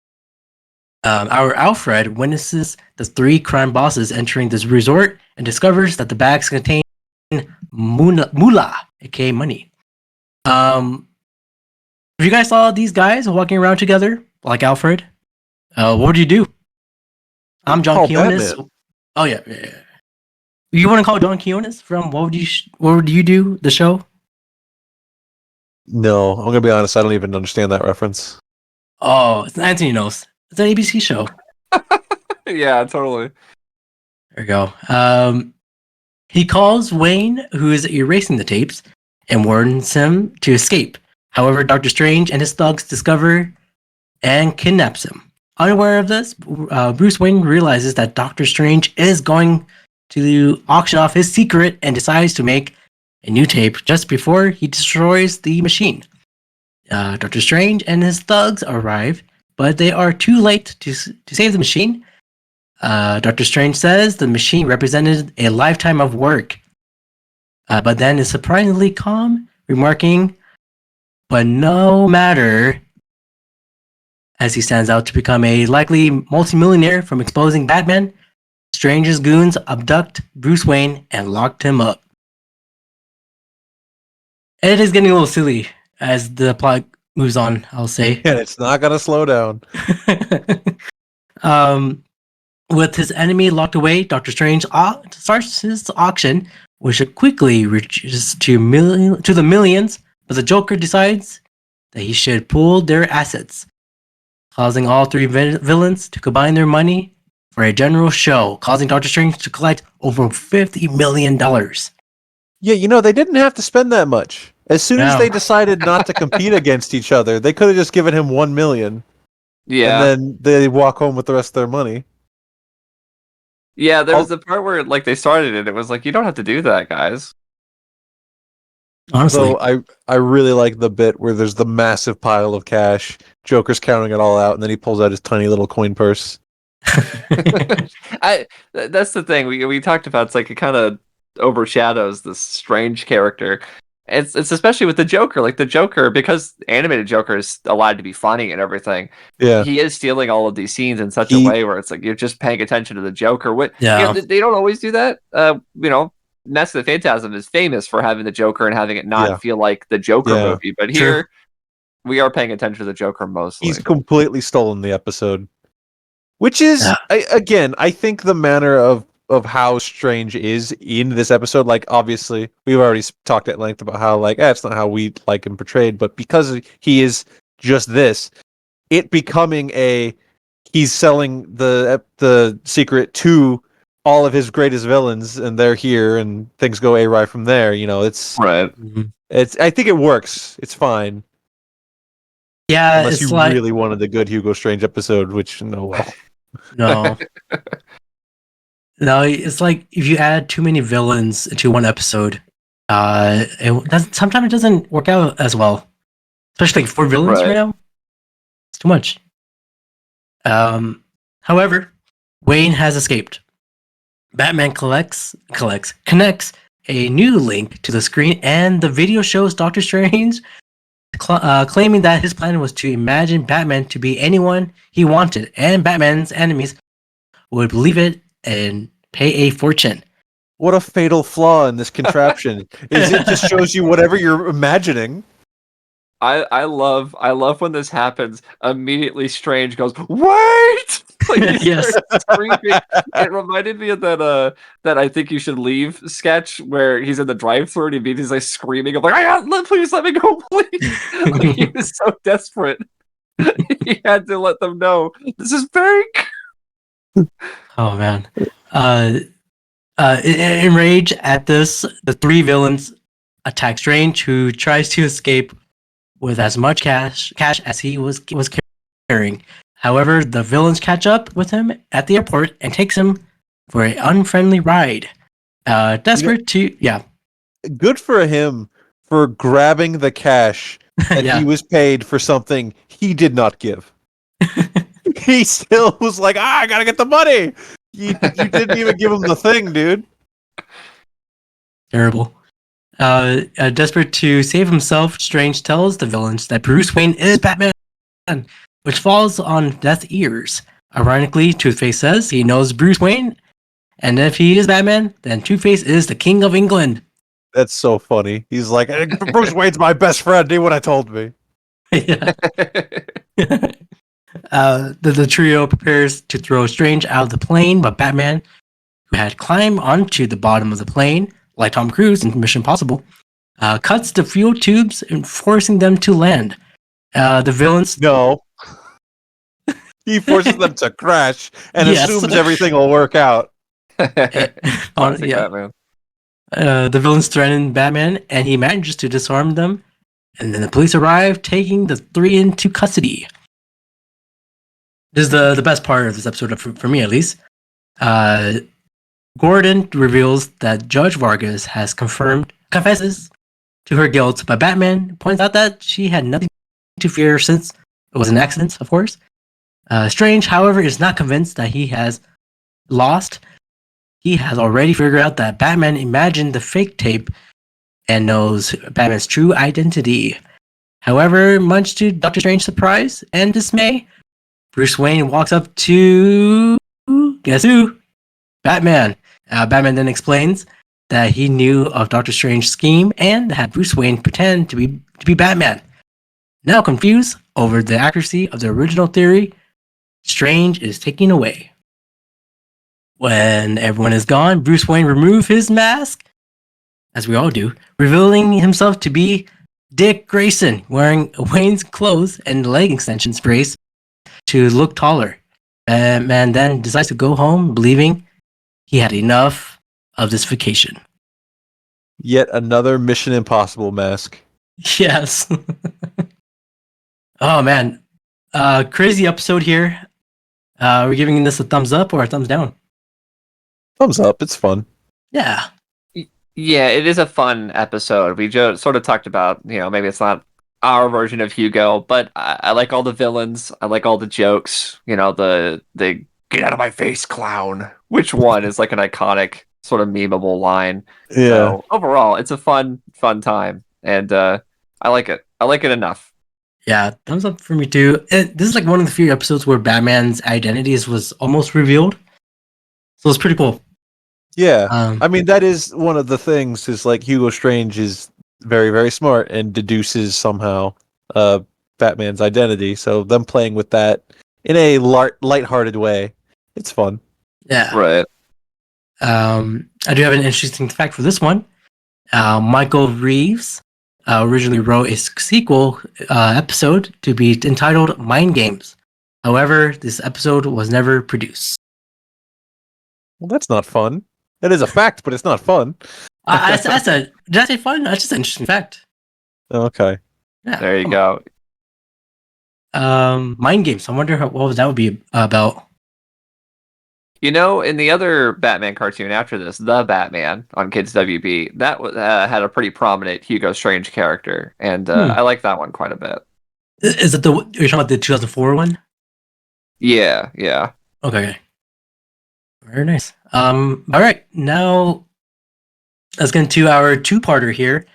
Our Alfred witnesses the three crime bosses entering this resort and discovers that the bags contain moolah, aka money. If you guys saw these guys walking around together, like Alfred, what would you do? I'm John Quiones. Oh yeah. You want to call John Quiones from What Would You Do? The show? No, I'm gonna be honest. I don't even understand that reference. Oh, Anthony knows. It's an ABC show. Yeah, totally. There we go. He calls Wayne, who is erasing the tapes, and warns him to escape. However, Doctor Strange and his thugs discover and kidnaps him. Unaware of this, Bruce Wayne realizes that Doctor Strange is going to auction off his secret and decides to make a new tape just before he destroys the machine. Doctor Strange and his thugs arrive, but they are too late to save the machine. Doctor Strange says the machine represented a lifetime of work, but then is surprisingly calm, remarking, "But no matter," as he stands out to become a likely multimillionaire from exposing Batman. Strange's goons abduct Bruce Wayne and locked him up. It is getting a little silly as the plot moves on, I'll say. And it's not gonna slow down. With his enemy locked away, Doctor Strange starts his auction, which quickly reaches to the millions, but the Joker decides that he should pool their assets, causing all three villains to combine their money for a general show, causing Doctor Strange to collect over $50 million. Yeah, they didn't have to spend that much. As soon as No. they decided not to compete against each other, they could have just given him $1 million, Yeah. and then they walk home with the rest of their money. Yeah, there was the part where like they started it. It was like, you don't have to do that, guys. Honestly. So I really like the bit where there's the massive pile of cash. Joker's counting it all out, and then he pulls out his tiny little coin purse. That's the thing we talked about. It's like it kind of overshadows this Strange character. It's especially with the Joker. Like the Joker, because animated Joker is allowed to be funny and everything. Yeah, He is stealing all of these scenes in such a way where it's like you're just paying attention to the Joker. Yeah. They don't always do that. Mask of the Phantasm is famous for having the Joker and having it not feel like the Joker movie. But here, we are paying attention to the Joker mostly. He's completely stolen the episode. Which is, I think the manner of how Strange is in this episode, like, obviously, we've already talked at length about how, like, it's not how we like him portrayed, but because he is just this, it becoming he's selling the secret to all of his greatest villains, and they're here, and things go awry from there, it's... Right. I think it works. It's fine. Yeah, Unless you really wanted the good Hugo Strange episode, which, no way. No. No, it's like if you add too many villains into one episode, sometimes it doesn't work out as well. Especially like 4 villains right now. It's too much. However, Wayne has escaped. Batman connects a new link to the screen, and the video shows Doctor Strange claiming that his plan was to imagine Batman to be anyone he wanted, and Batman's enemies would believe it and pay a fortune. What a fatal flaw in this contraption. Is it just shows you whatever you're imagining. I love when this happens. Immediately Strange goes, "Wait!" Like yes. Screaming. It reminded me of that I Think You Should Leave sketch where he's in the drive-thru and he's like screaming of like, please let me go, please. Like, he was so desperate. He had to let them know this is fake. Oh man. Enraged at this, the 3 villains attack Strange, who tries to escape with as much cash as he was carrying. However, the villains catch up with him at the airport and takes him for an unfriendly ride. Desperate to Good for him for grabbing the cash that he was paid for something he did not give. He still was like, I gotta get the money. You didn't even give him the thing, dude. Terrible. Desperate to save himself, Strange tells the villains that Bruce Wayne is Batman, which falls on deaf ears. Ironically, Two-Face says he knows Bruce Wayne, and if he is Batman, then Two-Face is the King of England. That's so funny. He's like, Bruce Wayne's my best friend. Do what I told me. The trio prepares to throw Strange out of the plane, but Batman, who had climbed onto the bottom of the plane, like Tom Cruise in Mission Impossible, cuts the fuel tubes and forcing them to land. The villains... No. He forces them to crash and assumes everything will work out. Batman. The villains threaten Batman, and he manages to disarm them. And then the police arrive, taking the 3 into custody. This is the best part of this episode, for me at least. Gordon reveals that Judge Vargas has confesses to her guilt, but Batman points out that she had nothing to fear since it was an accident, of course. Strange, however, is not convinced that he has lost. He has already figured out that Batman imagined the fake tape and knows Batman's true identity. However, much to Doctor Strange's surprise and dismay, Bruce Wayne walks up to... guess who? Batman. Batman then explains that he knew of Doctor Strange's scheme and had Bruce Wayne pretend to be Batman. Now confused over the accuracy of the original theory, Strange is taken away. When everyone is gone, Bruce Wayne removes his mask, as we all do, revealing himself to be Dick Grayson, wearing Wayne's clothes and leg extensions brace to look taller. Batman then decides to go home, believing he had enough of this vacation. Yet another Mission Impossible mask. Yes. Oh man, crazy episode here. We're giving this a thumbs up or a thumbs down. Thumbs up. It's fun. Yeah. Yeah, it is a fun episode. We just sort of talked about, maybe it's not our version of Hugo, but I like all the villains. I like all the jokes. The get out of my face, clown. Which one is like an iconic sort of memeable line? Yeah. So overall, it's a fun time, and I like it. I like it enough. Yeah, thumbs up for me too. This is like one of the few episodes where Batman's identities was almost revealed, so it's pretty cool. Yeah. I mean, that is one of the things. Is like Hugo Strange is very, very smart and deduces somehow Batman's identity. So them playing with that in a lighthearted way, it's fun. Yeah. Right. I do have an interesting fact for this one. Michael Reeves originally wrote a sequel episode to be entitled Mind Games. However, this episode was never produced. Well, that's not fun. That is a fact, but it's not fun. Did I say fun? That's just an interesting fact. Okay. Yeah, There you come go. on. Mind Games. I wonder what that would be about. In the other Batman cartoon after this, The Batman on Kids WB, that had a pretty prominent Hugo Strange character, and I like that one quite a bit. Is it you're talking about the 2004 one? Yeah. Okay. Very nice. All right, now let's get into our two-parter here.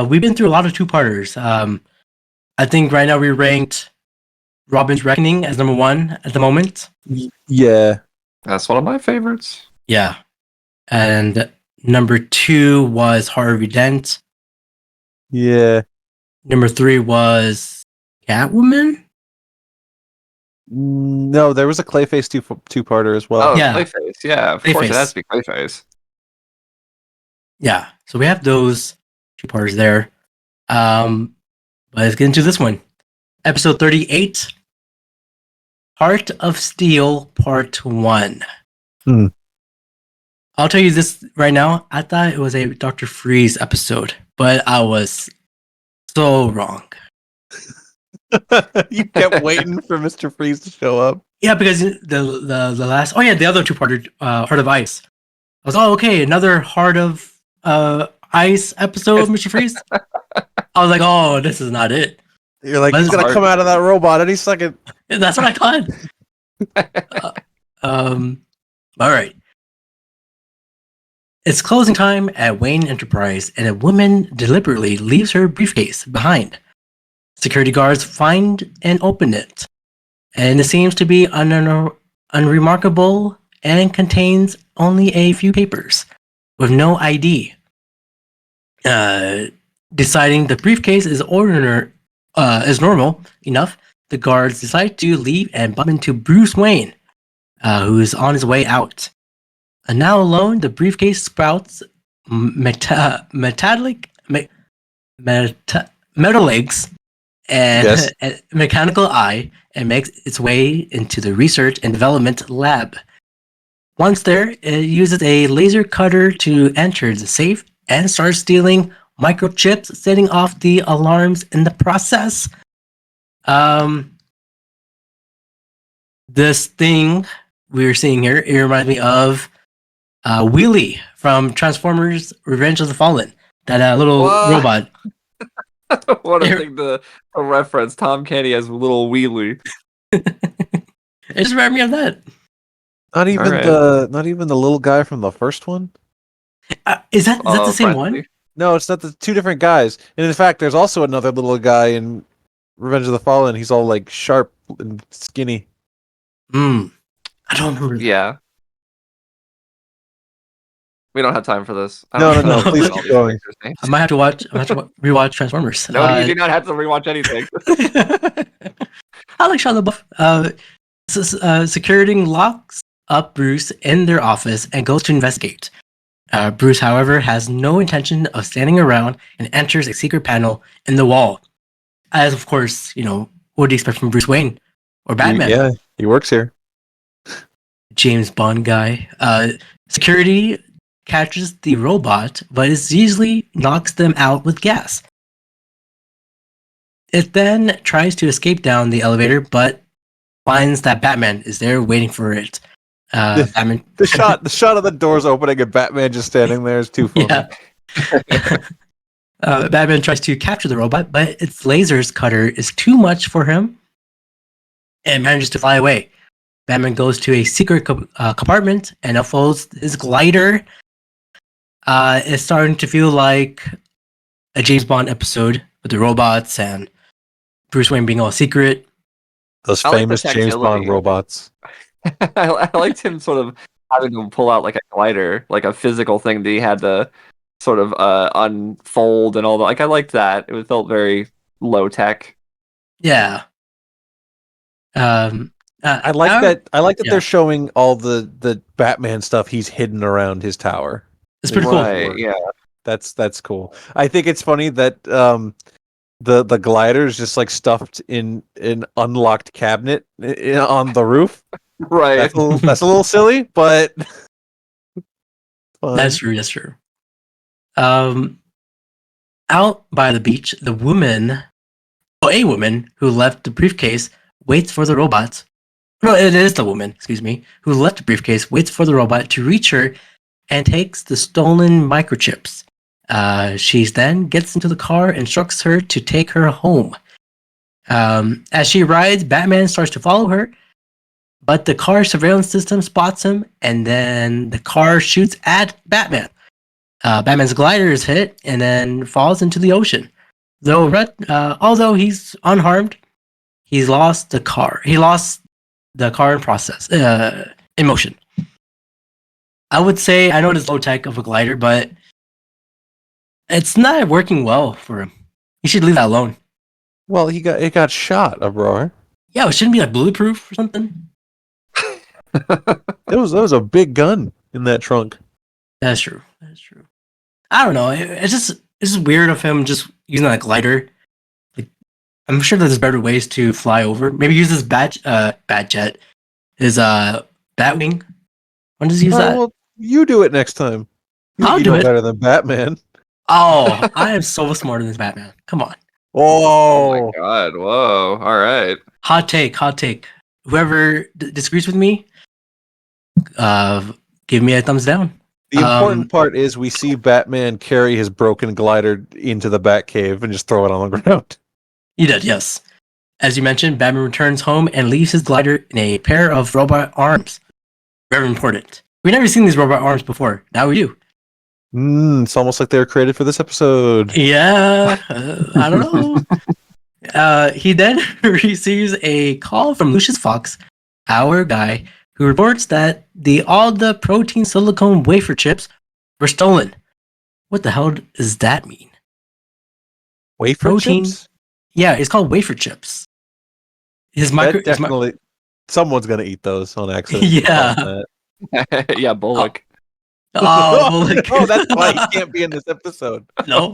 We've been through a lot of two-parters. I think right now we ranked Robin's Reckoning as number 1 at the moment. Yeah. That's one of my favorites. Yeah. And number 2 was Harvey Dent. Yeah. Number 3 was Catwoman. No, there was a Clayface two-parter as well. Oh, Yeah. Clayface. Yeah, of course it has to be Clayface. Yeah. So we have those two-parters there. But let's get into this one. Episode 38, Heart of Steel, Part 1. I'll tell you this right now. I thought it was a Dr. Freeze episode, but I was so wrong. You kept waiting for Mr. Freeze to show up. Yeah, because the last... Oh, yeah, the other two-parter, Heart of Ice. I was, okay, another Heart of Ice episode of Mr. Freeze. I was like, oh, this is not it. You're like, he's going to come out of that robot any second. That's what I thought. All right. It's closing time at Wayne Enterprise, and a woman deliberately leaves her briefcase behind. Security guards find and open it, and it seems to be unremarkable and contains only a few papers with no ID. Deciding the briefcase is normal enough, the guards decide to leave and bump into Bruce Wayne, who is on his way out. And now alone, the briefcase sprouts metal legs and Yes. a mechanical eye and makes its way into the research and development lab. Once there, it uses a laser cutter to enter the safe and starts stealing microchips, setting off the alarms in the process. This thing we're seeing here, it reminds me of Wheelie from Transformers Revenge of the Fallen. That little What? robot. What a thing to reference. Tom Kenny as little Wheelie. It just reminded me of that. Not even Alright. not even the little guy from the first one? Is that the same one? Friendly. No, it's not. The two different guys. And in fact, there's also another little guy in Revenge of the Fallen. He's all like sharp and skinny. I don't remember. Yeah. We don't have time for this. I No, don't no, know please all keep these going. characters' names. I might have to rewatch Transformers. No, you do not have to rewatch anything. I like Shia LaBeouf. Security locks up Bruce in their office and goes to investigate. Bruce, however, has no intention of standing around and enters a secret panel in the wall. As, of course, what do you expect from Bruce Wayne or Batman? Yeah, he works here. James Bond guy. Security catches the robot, but it easily knocks them out with gas. It then tries to escape down the elevator, but finds that Batman is there waiting for it. Batman, The shot of the doors opening and Batman just standing there is too funny. yeah. Batman tries to capture the robot, but its laser's cutter is too much for him and manages to fly away. Batman goes to a secret compartment and unfolds his glider. It's starting to feel like a James Bond episode with the robots and Bruce Wayne being all secret. Those I like the famous James tactility. Bond robots. I liked him sort of having to pull out like a glider, like a physical thing that he had to sort of unfold and all that. Like I liked that. It felt very low tech. Yeah. I like that. I like that yeah. they're showing all the Batman stuff he's hidden around his tower. It's pretty cool. Right, yeah. That's cool. I think it's funny that the glider is just like stuffed in an unlocked cabinet on the roof. Right. That's a little silly, but fun. That's true. That's true. Out by the beach, a woman who left the briefcase waits for the robot. No, it is the woman, excuse me, who left the briefcase, waits for the robot to reach her and takes the stolen microchips. She then gets into the car and instructs her to take her home. As she rides, Batman starts to follow her, but the car surveillance system spots him, and then the car shoots at Batman. Batman's glider is hit and then falls into the ocean. Although he's unharmed, he's lost the car. He lost the car in process, in motion. I would say, I know it's low tech of a glider, but it's not working well for him. He should leave that alone. Well, it got shot, Abrar. Yeah, it shouldn't be like bulletproof or something. There was a big gun in that trunk. That's true. I don't know. It's just weird of him just using that glider. Like, I'm sure there's better ways to fly over. Maybe use his bat jet, his Batwing. When does he use that? Well, you do it next time. I'll You do know it. better than Batman. Oh, I am so smarter than Batman. Come on. Oh Oh, my god! Whoa! All right. Hot take. Whoever disagrees with me, give me a thumbs down. the important part is we see Batman carry his broken glider into the Batcave and just throw it on the ground. He did, yes. As you mentioned, Batman returns home and leaves his glider in a pair of robot arms. Very important. We've never seen these robot arms before. Now we do. It's almost like they were created for this episode. Yeah, I don't know. He then receives a call from Lucius Fox, our guy, who reports that all the protein silicone wafer chips were stolen. What the hell does that mean? Wafer Protein. chips? Yeah, it's called wafer chips. Definitely, someone's gonna eat those on accident. Yeah. Yeah, Bullock. Oh, Bullock. Oh, that's why he can't be in this episode. No.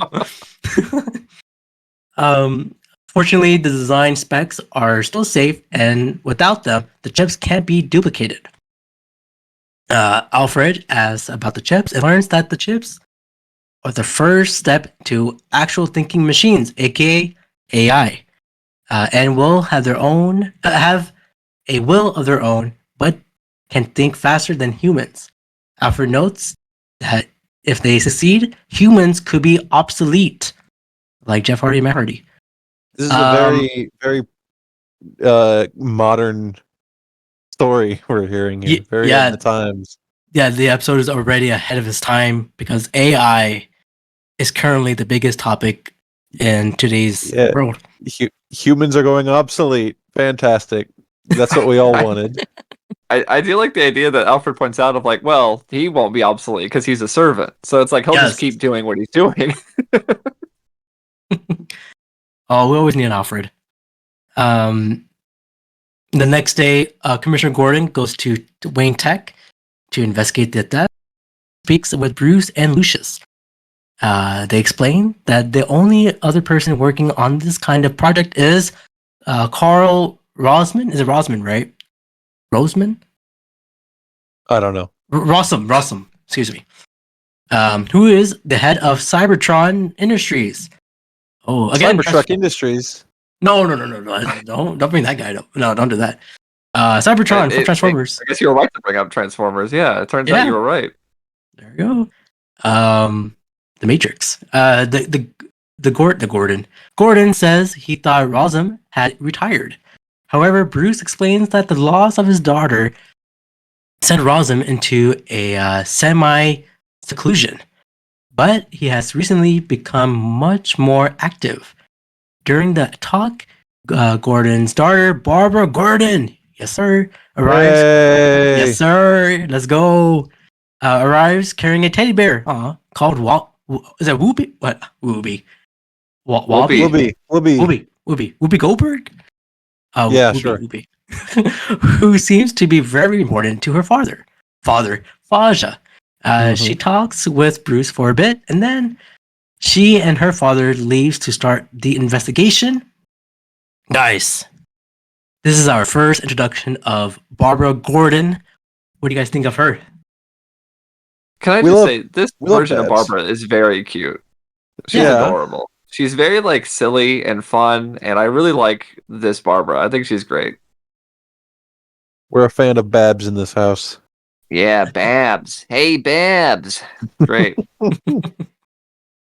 Fortunately, the design specs are still safe, and without them, the chips can't be duplicated. Alfred asks about the chips and learns that the chips are the first step to actual thinking machines, aka AI, and will have a will of their own, but can think faster than humans. Alfred notes that if they succeed, humans could be obsolete, like Jeff Hardy and Matt Hardy. This is a very modern story we're hearing here. Very in the times. Yeah, the episode is already ahead of its time because AI is currently the biggest topic in today's world. Humans are going obsolete. Fantastic. That's what we all wanted. I do like the idea that Alfred points out of like, well, he won't be obsolete because he's a servant. So it's like he'll just keep doing what he's doing. Oh, we always need an Alfred. The next day, Commissioner Gordon goes to Wayne Tech to investigate the death. Speaks with Bruce and Lucius. They explain that the only other person working on this kind of project is Carl Rosman. Is it Rosman, right? Roseman? I don't know. Rossum, excuse me. Who is the head of Cybertron Industries? Oh, again, Cybertruck Industries. No, don't bring that guy up. No, don't do that. Cybertron from Transformers. I guess you were right to bring up Transformers. Yeah, it turns out you were right. There we go. The Matrix. Gordon says he thought Rosam had retired. However, Bruce explains that the loss of his daughter sent Rosam into a semi-seclusion, but he has recently become much more active. During the talk, Gordon's daughter, Barbara Gordon, yes sir, arrives. Yay. Yes sir, let's go. Arrives carrying a teddy bear called is it Whoopi? What? Whoopi. Whoopi Goldberg? Yeah, Whoopi, sure. Whoopi. Who seems to be very important to her father, Faja. She talks with Bruce for a bit, and then she and her father leaves to start the investigation. Nice. This is our first introduction of Barbara Gordon. What do you guys think of her? Can I just say, this version of Barbara is very cute. She's adorable. She's very like silly and fun, and I really like this Barbara. I think she's great. We're a fan of Babs in this house. Yeah, Babs. Hey, Babs. Great.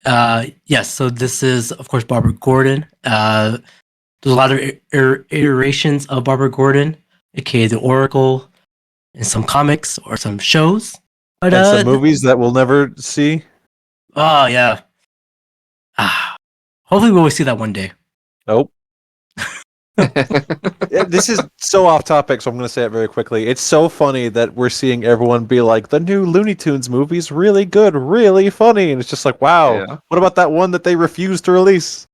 Yes, so this is, of course, Barbara Gordon. There's a lot of iterations of Barbara Gordon, aka the Oracle, in some comics or some shows. But, and some movies that we'll never see. Oh, yeah. Hopefully we'll see that one day. Nope. This is so off topic, so I'm going to say it very quickly. It's so funny that we're seeing everyone be like, the new Looney Tunes movie's really good, really funny. And it's just like, wow, what about that one that they refused to release?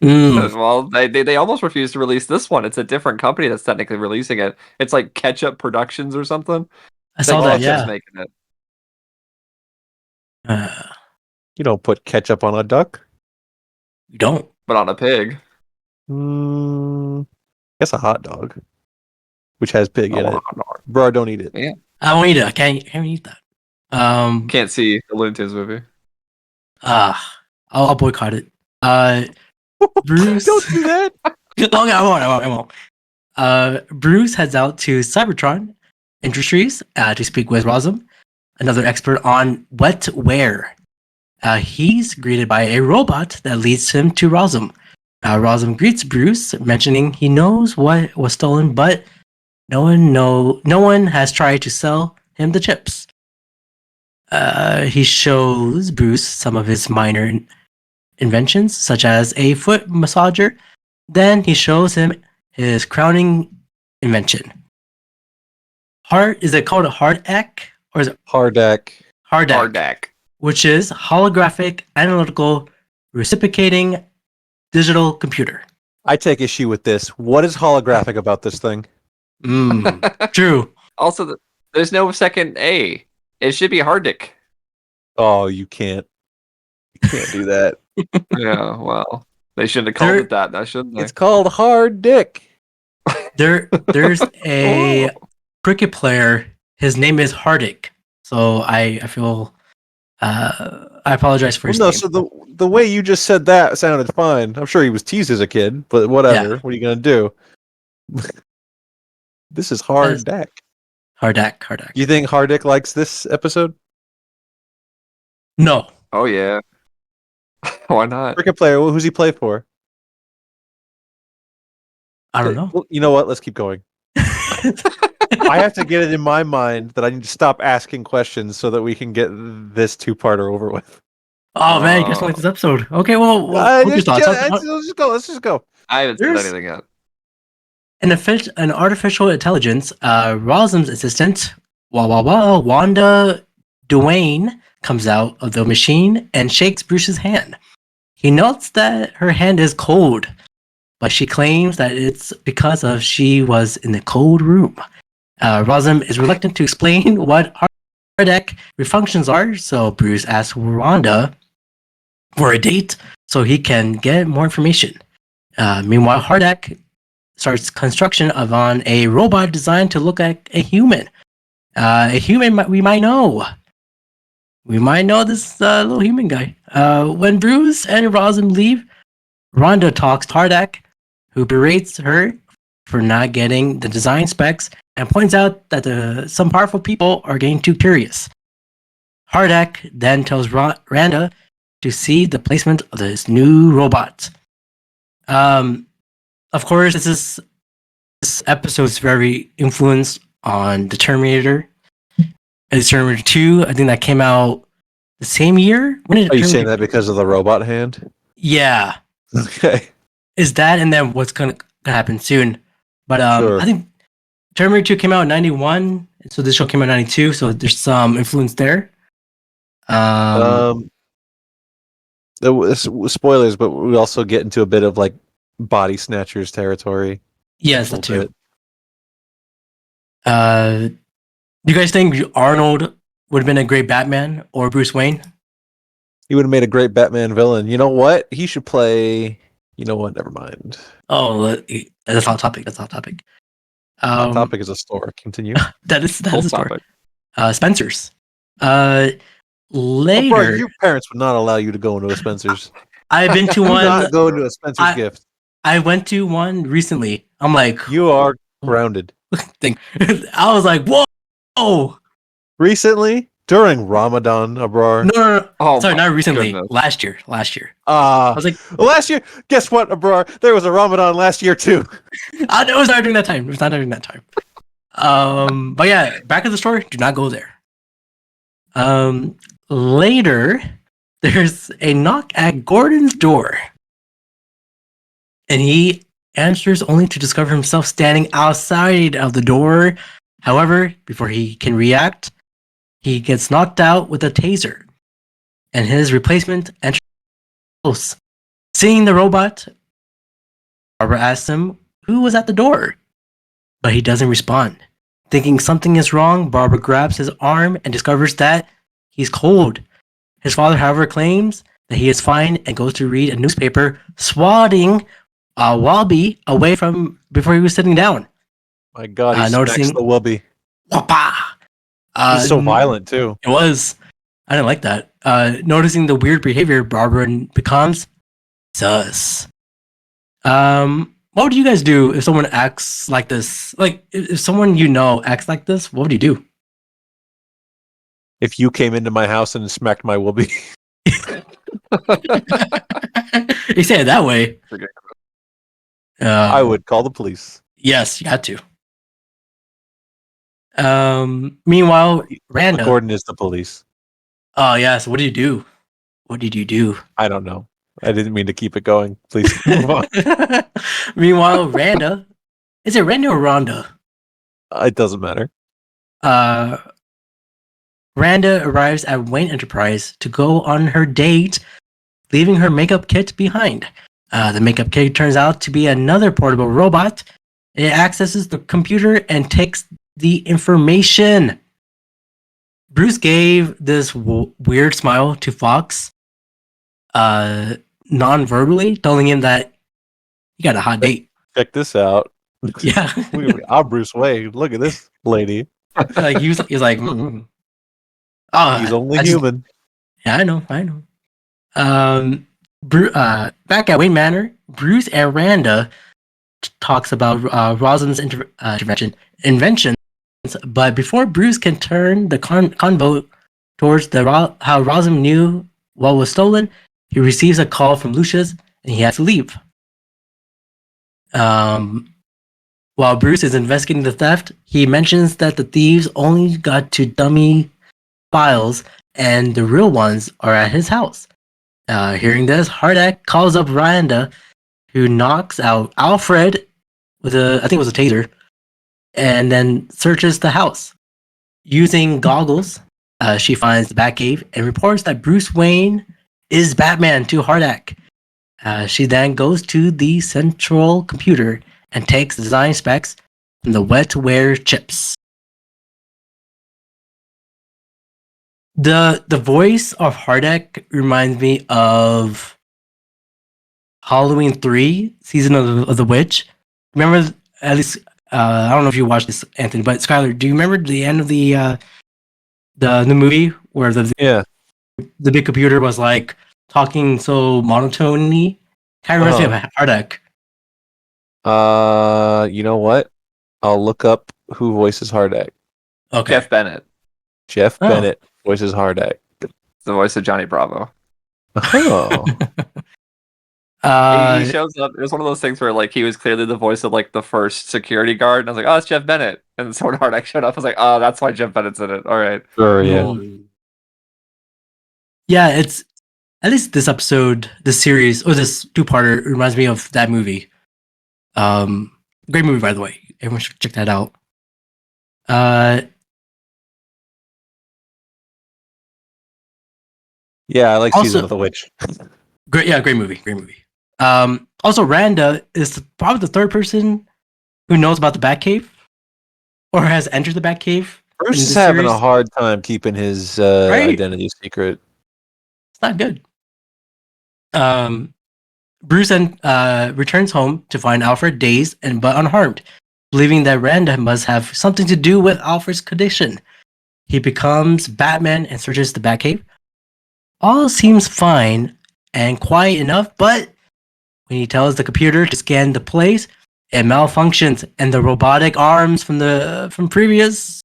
Well, they almost refused to release this one. It's a different company that's technically releasing it. It's like Ketchup Productions or something. I saw that, yeah. Making it. You don't put ketchup on a duck. You don't. But on a pig. I guess a hot dog, which has pig in it. Bro, don't eat it. Yeah. I won't eat it. I can't eat that. Can't see the Looney Tunes movie. I'll boycott it. Bruce, don't do that. I won't. Bruce heads out to Cybertron Industries to speak with Rosam, another expert on wetware. He's greeted by a robot that leads him to Rosam. Rosam greets Bruce, mentioning he knows what was stolen, but no one has tried to sell him the chips. He shows Bruce some of his minor inventions, such as a foot massager. Then he shows him his crowning invention. Is it called a Hardak? Or is it Hardak? Hardak. Which is holographic analytical reciprocating digital computer. I take issue with this. What is holographic about this thing? True. Also, there's no second A. It should be Hardik. Oh, you can't. You can't do that. Yeah, well, they shouldn't have called it that, shouldn't they? It's called Hard Dick. There's a cricket player. His name is Hardik. So I feel I apologize for his name. So the way you just said that sounded fine. I'm sure he was teased as a kid, but whatever. Yeah. What are you gonna do? This is Hardak. Hardak. You think Hardik likes this episode? No. Oh yeah. Why not? Cricket player. Who's he play for? I don't know. Well, you know what? Let's keep going. I have to get it in my mind that I need to stop asking questions so that we can get this two-parter over with. Oh man, you guys don't like this episode. Okay, well let's just go. I haven't said anything yet. An artificial intelligence, Rosam's assistant, Wanda Duane, comes out of the machine and shakes Bruce's hand. He notes that her hand is cold, but she claims that it's because she was in the cold room. Rosam is reluctant to explain what Hardak functions are, so Bruce asks Wanda for a date so he can get more information. Meanwhile, Hardak starts construction on a robot designed to look like a human. A human we might know. We might know this little human guy. When Bruce and Rosin leave, Rhonda talks to Hardak, who berates her for not getting the design specs and points out that some powerful people are getting too curious. Hardak then tells Randa to see the placement of this new robot. Of course, this episode is very influenced on the Terminator. It's Terminator 2. I think that came out the same year. When did Are you saying that because of the robot hand? Yeah. Okay. Is that and then what's gonna happen soon? But Sure. I think Terminator 2 came out in 91, so this show came out in 92, so there's some influence there. There was spoilers, but we also get into a bit of like body snatchers territory. Yes, a the little two. bit. Do you guys think Arnold would have been a great Batman or Bruce Wayne? He would have made a great Batman villain. You know what? He should play. You know what? Never mind. Oh, that's off topic. That's off topic. Hot Topic is a store. Continue. That is Full a story. topic. Spencer's. Oh, bro, Later, your parents would not allow you to go into a Spencer's. I've been to Do one. not go into a Spencer's gift. I went to one recently. I'm like, You are grounded. I was like, whoa! Recently, during Ramadan, Abrar. No. Oh, Sorry, my not recently. goodness. Last year. I was like, Last year, guess what, Abrar? There was a Ramadan last year too. it was not during that time. It was not during that time. But yeah, back at the store. Do not go there. Later, there's a knock at Gordon's door, and he answers only to discover himself standing outside of the door. However, before he can react, he gets knocked out with a taser, and his replacement enters close. Seeing the robot, Barbara asks him who was at the door, but he doesn't respond. Thinking something is wrong, Barbara grabs his arm and discovers that he's cold. His father, however, claims that he is fine and goes to read a newspaper, swatting Wallaby away from before he was sitting down. My God, he smacks noticing- the wubby. Wapa! He's so violent too. It was. I didn't like that. Noticing the weird behavior, Barbara becomes sus. What would you guys do if someone acts like this? Like, if someone you know acts like this, what would you do? If you came into my house and smacked my wubby, You say it that way. I would call the police. Yes, you had to. Meanwhile, Randa. Gordon is the police. Oh yes. What did you do? What did you do? I don't know. I didn't mean to keep it going. Please move on. Meanwhile, Randa. Is it Randa or Rhonda? It doesn't matter. Randa arrives at Wayne Enterprise to go on her date, leaving her makeup kit behind. The makeup kit turns out to be another portable robot. It accesses the computer and takes the information. Bruce gave this weird smile to Fox, non-verbally, telling him that you got a hot date. Check this out. Yeah. I'm Bruce Wayne. Look at this lady. Like he was like, oh, He's only I just- human. Yeah, I know. Back at Wayne Manor, Bruce and Randa talks about Rosin's inventions, but before Bruce can turn the convo towards how Rosin knew what was stolen, he receives a call from Lucius and he has to leave. While Bruce is investigating the theft, he mentions that the thieves only got to dummy files and the real ones are at his house. Hearing this, Hardak calls up Randa, who knocks out Alfred with I think it was a taser, and then searches the house. Using goggles, she finds the Batcave and reports that Bruce Wayne is Batman to Hardak. She then goes to the central computer and takes design specs from the wetware chips. The voice of Hardak reminds me of Halloween 3, Season of the Witch. Remember, at least I don't know if you watched this, Anthony, but Skyler, do you remember the end of the movie where Yeah. the big computer was like talking so monotonely? Kind of reminds me of Hardak. You know what? I'll look up who voices Hardak. Okay. Jeff Bennett, Jeff Oh. Bennett voices Hardak. the voice of Johnny Bravo. Oh. He shows up. It was one of those things where like he was clearly the voice of like the first security guard, and I was like, "Oh, it's Jeff Bennett." And Sword Hardak showed up. I was like, "Oh, that's why Jeff Bennett's in it." All right. Sure, yeah. Mm. Yeah, it's at least this episode, this series, or this two-parter reminds me of that movie. Great movie, by the way. Everyone should check that out. Yeah, I like Also- Season of the Witch. Great movie. Also, Randa is probably the third person who knows about the Batcave or has entered the Batcave. Bruce in is this having a series. hard time keeping his Right? identity secret. It's not good. Bruce returns home to find Alfred dazed but unharmed, believing that Randa must have something to do with Alfred's condition. He becomes Batman and searches the Batcave. All seems fine and quiet enough, but when he tells the computer to scan the place, it malfunctions, and the robotic arms from previous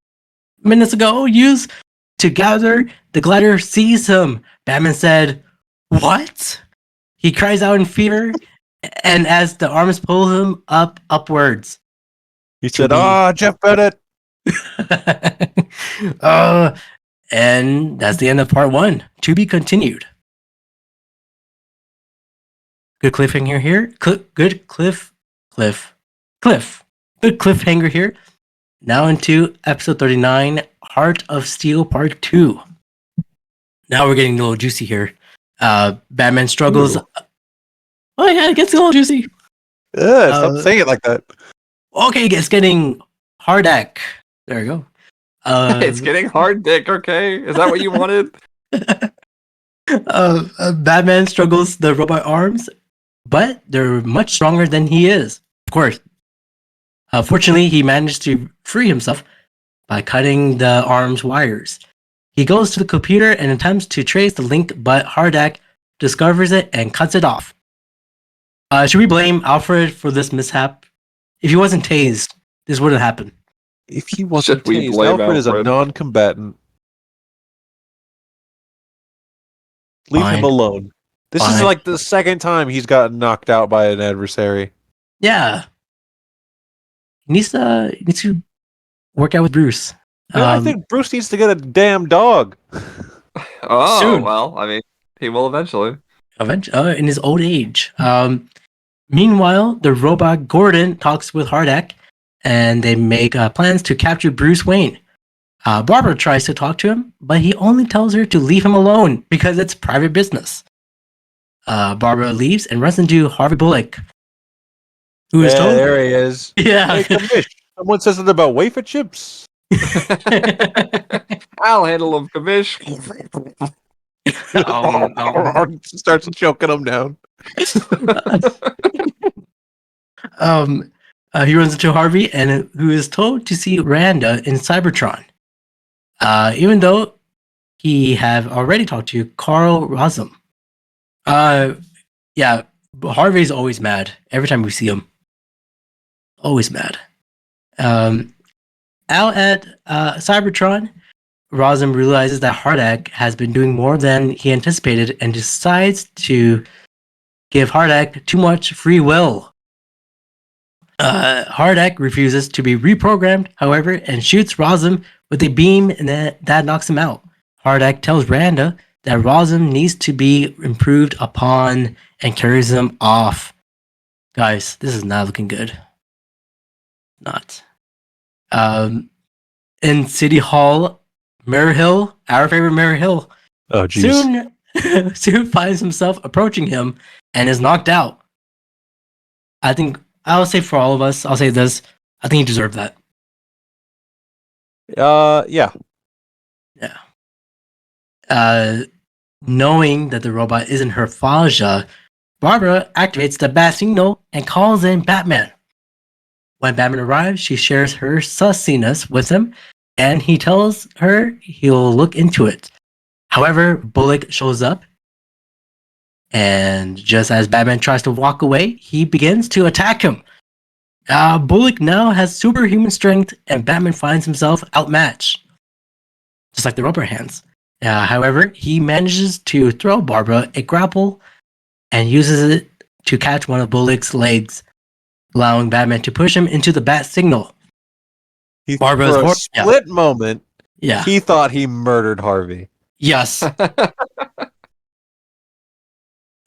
minutes ago used to gather the glider sees him. Batman said, "What?" He cries out in fear, and as the arms pull him upwards. He said, be- Jeff Bennett. And that's the end of part 1. To be continued. Good cliffhanger here. Good cliffhanger here. Now into episode 39, Heart of Steel Part 2. Now we're getting a little juicy here. Batman struggles. Ooh. Oh yeah, it gets a little juicy. Stop saying it like that. Okay, it's getting Hardak. There we go. It's getting hard, Dick. Okay, is that what you wanted? Batman struggles the robot arms, but they're much stronger than he is. Of course. Fortunately, he managed to free himself by cutting the arms wires. He goes to the computer and attempts to trace the link, but Hardak discovers it and cuts it off. Should we blame Alfred for this mishap? If he wasn't tased, this wouldn't happen. If he wasn't Should we tased, blame Alfred is a Alfred? non-combatant. Leave Fine. him alone. This is Fine. like the second time he's gotten knocked out by an adversary. Yeah. He needs to work out with Bruce. I think Bruce needs to get a damn dog. Oh, Soon. well, I mean, he will eventually. Eventually, in his old age. Meanwhile, the robot Gordon talks with Hardak, and they make plans to capture Bruce Wayne. Barbara tries to talk to him, but he only tells her to leave him alone because it's private business. Barbara leaves and runs into Harvey Bullock, who is told. There he is. Yeah. Hey, Kamish, someone says something about wafer chips. I'll handle him, Kamish. Starts choking him down. He runs into Harvey, and who is told to see Randa in Cybertron. Even though he have already talked to Carl Rosum. Yeah, Harvey's always mad every time we see him. Always mad. Out at Cybertron, Rosum realizes that Hardak has been doing more than he anticipated and decides to give Hardak too much free will. Hardak refuses to be reprogrammed, however, and shoots Rosum with a beam, and that knocks him out. Hardak tells Randa that Rosum needs to be improved upon and carries him off. Guys, this is not looking good. Not. In City Hall, Mayor Hill, our favorite Mayor Hill, Oh, jeez. soon finds himself approaching him and is knocked out. I think I'll say for all of us, I'll say this. I think he deserved that. Yeah. Knowing that the robot isn't her Faja, Barbara activates the bat signal and calls in Batman. When Batman arrives, she shares her sussiness with him, and he tells her he'll look into it. However, Bullock shows up, and just as Batman tries to walk away, he begins to attack him. Bullock now has superhuman strength, and Batman finds himself outmatched, just like the rubber hands. However, he manages to throw Barbara a grapple and uses it to catch one of Bullock's legs, allowing Batman to push him into the bat signal. Barbara's for a split moment, he thought he murdered Harvey. Yes.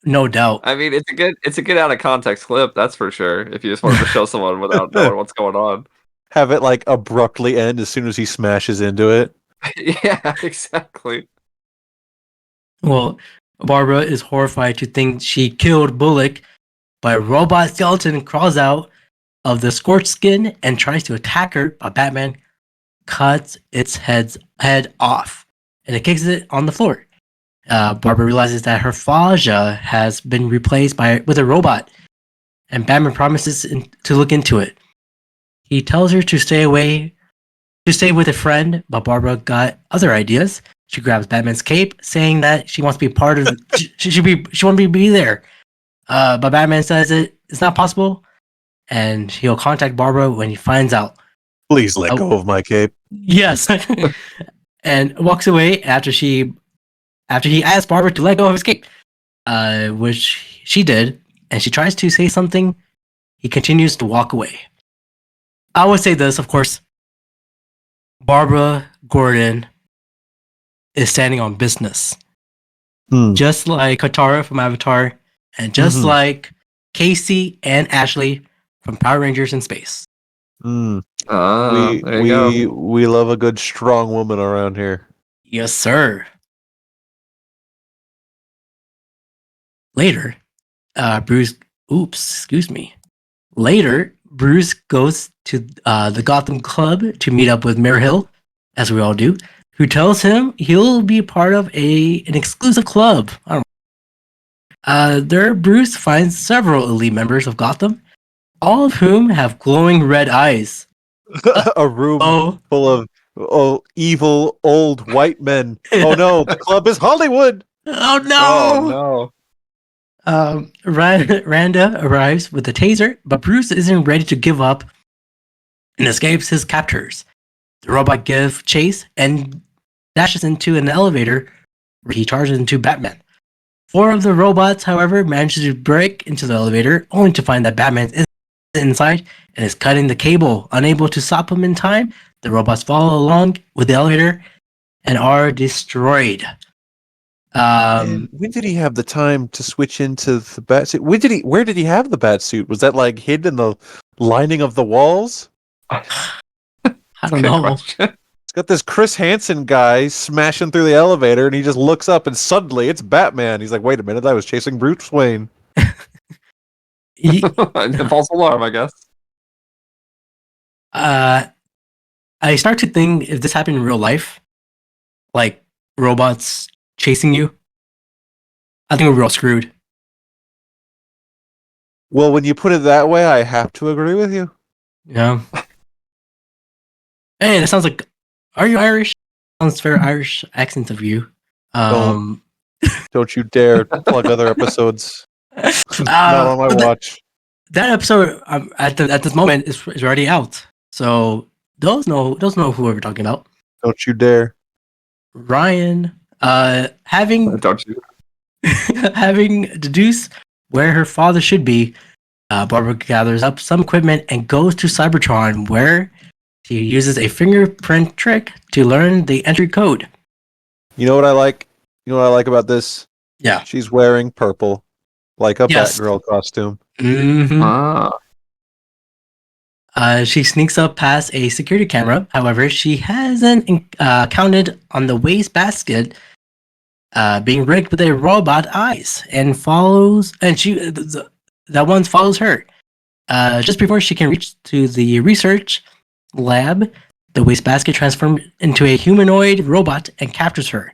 No doubt. I mean, it's a good out of context clip, that's for sure. If you just wanted to show someone without knowing what's going on, have it like abruptly end as soon as he smashes into it. Yeah, exactly. Well, Barbara is horrified to think she killed Bullock, but a robot skeleton crawls out of the scorched skin and tries to attack her, but Batman cuts its head off, and it kicks it on the floor. Barbara realizes that her fascia has been replaced with a robot, and Batman promises to look into it. He tells her to stay with a friend, but Barbara got other ideas. She grabs Batman's cape, saying that she wants to be part of she wants to be there. But Batman says it's not possible, and he'll contact Barbara when he finds out. Please let go of my cape. Yes. And walks away after he asks Barbara to let go of his cape, which she did, and she tries to say something. He continues to walk away. I would say this, of course. Barbara Gordon is standing on business. Just like Katara from Avatar, and just like Casey and Ashley from Power Rangers in Space. There you go. We love a good strong woman around here. Yes, sir. Later, Bruce goes to the Gotham Club to meet up with Mayor Hill, as we all do, who tells him he'll be part of an exclusive club. I don't know. There, Bruce finds several elite members of Gotham, all of whom have glowing red eyes. A room full of evil old white men. Oh no, the club is Hollywood. Oh no! Oh no! Randa arrives with a taser, but Bruce isn't ready to give up and escapes his captors. The robot gives chase and dashes into an elevator where he charges into Batman. 4 of the robots, however, manage to break into the elevator, only to find that Batman is inside and is cutting the cable. Unable to stop him in time, the robots follow along with the elevator and are destroyed. When did he have the time to switch into the bat suit? Where did he have the bat suit? Was that like hidden in the lining of the walls? I don't know. It's got this Chris Hansen guy smashing through the elevator, and he just looks up, and suddenly it's Batman. He's like, "Wait a minute, I was chasing Bruce Wayne." False alarm, I guess. I start to think if this happened in real life, like robots chasing you, I think we're real screwed. Well, when you put it that way, I have to agree with you. Yeah. Hey, that sounds like. Are you Irish? Sounds very Irish accent of you. Don't you dare plug other episodes. Not on my watch. That episode at this moment is already out, so those know who we're talking about. Don't you dare, Ryan. Having Don't you? having deduced where her father should be, Barbara gathers up some equipment and goes to Cybertron, where she uses a fingerprint trick to learn the entry code. You know what I like? You know what I like about this? Yeah. She's wearing purple, like a Yes. Batgirl costume. Mm-hmm. She sneaks up past a security camera. However, she hasn't counted on the wastebasket being rigged with a robot eyes, and follows. And that one follows her. Just before she can reach to the research lab, the wastebasket transforms into a humanoid robot and captures her.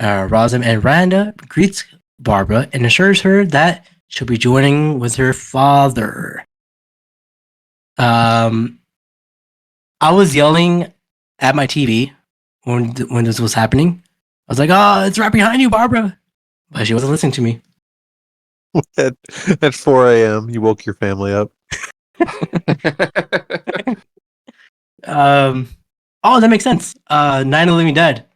Rosam and Randa greets Barbara and assures her that she'll be joining with her father. Um, I was yelling at my TV when this was happening. I was like, "Oh, it's right behind you, Barbara," but she wasn't listening to me. At 4 a.m., you woke your family up. Oh, that makes sense. Night of the Living Dead.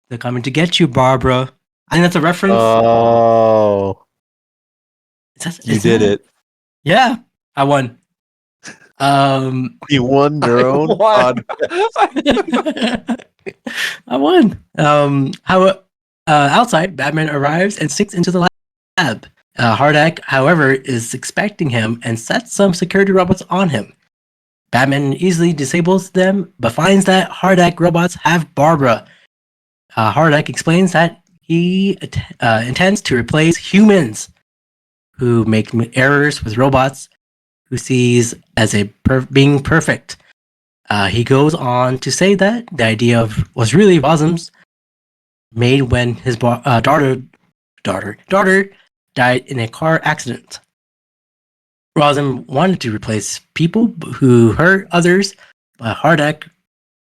They're coming to get you, Barbara. I think that's a reference. Oh, you did it. Yeah, I won. You won your own What? podcast. I won. Outside, Batman arrives and sneaks into the lab. Hardak, however, is expecting him and sets some security robots on him. Batman easily disables them, but finds that Hardak robots have Barbara. Hardak explains that he intends to replace humans who make errors with robots who sees as being perfect. He goes on to say that the idea was really Rosm's, made when his daughter died in a car accident. Rosm wanted to replace people who hurt others, but Hardak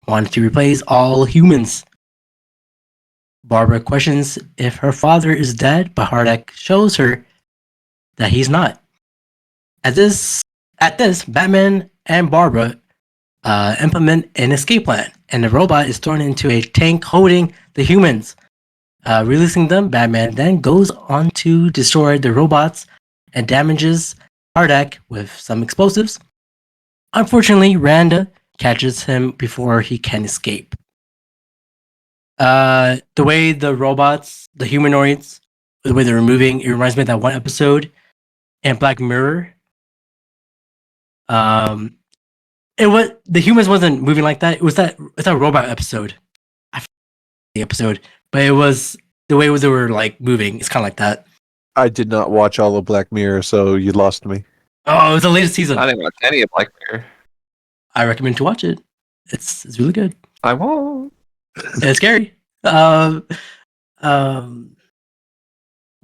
wanted to replace all humans. Barbara questions if her father is dead, but Hardak shows her that he's not. At this, Batman and Barbara implement an escape plan, and the robot is thrown into a tank holding the humans. Releasing them, Batman then goes on to destroy the robots and damages Hardak with some explosives. Unfortunately, Randa catches him before he can escape. The way the robots, the humanoids, the way they're moving, it reminds me of that one episode in Black Mirror. The humans wasn't moving like that. It's that robot episode. I forget the episode, but it was the way they were like moving. It's kind of like that. I did not watch all of Black Mirror, so you lost me. Oh, it was the latest season. I didn't watch any of Black Mirror. I recommend to watch it. It's really good. I won't. It's scary. The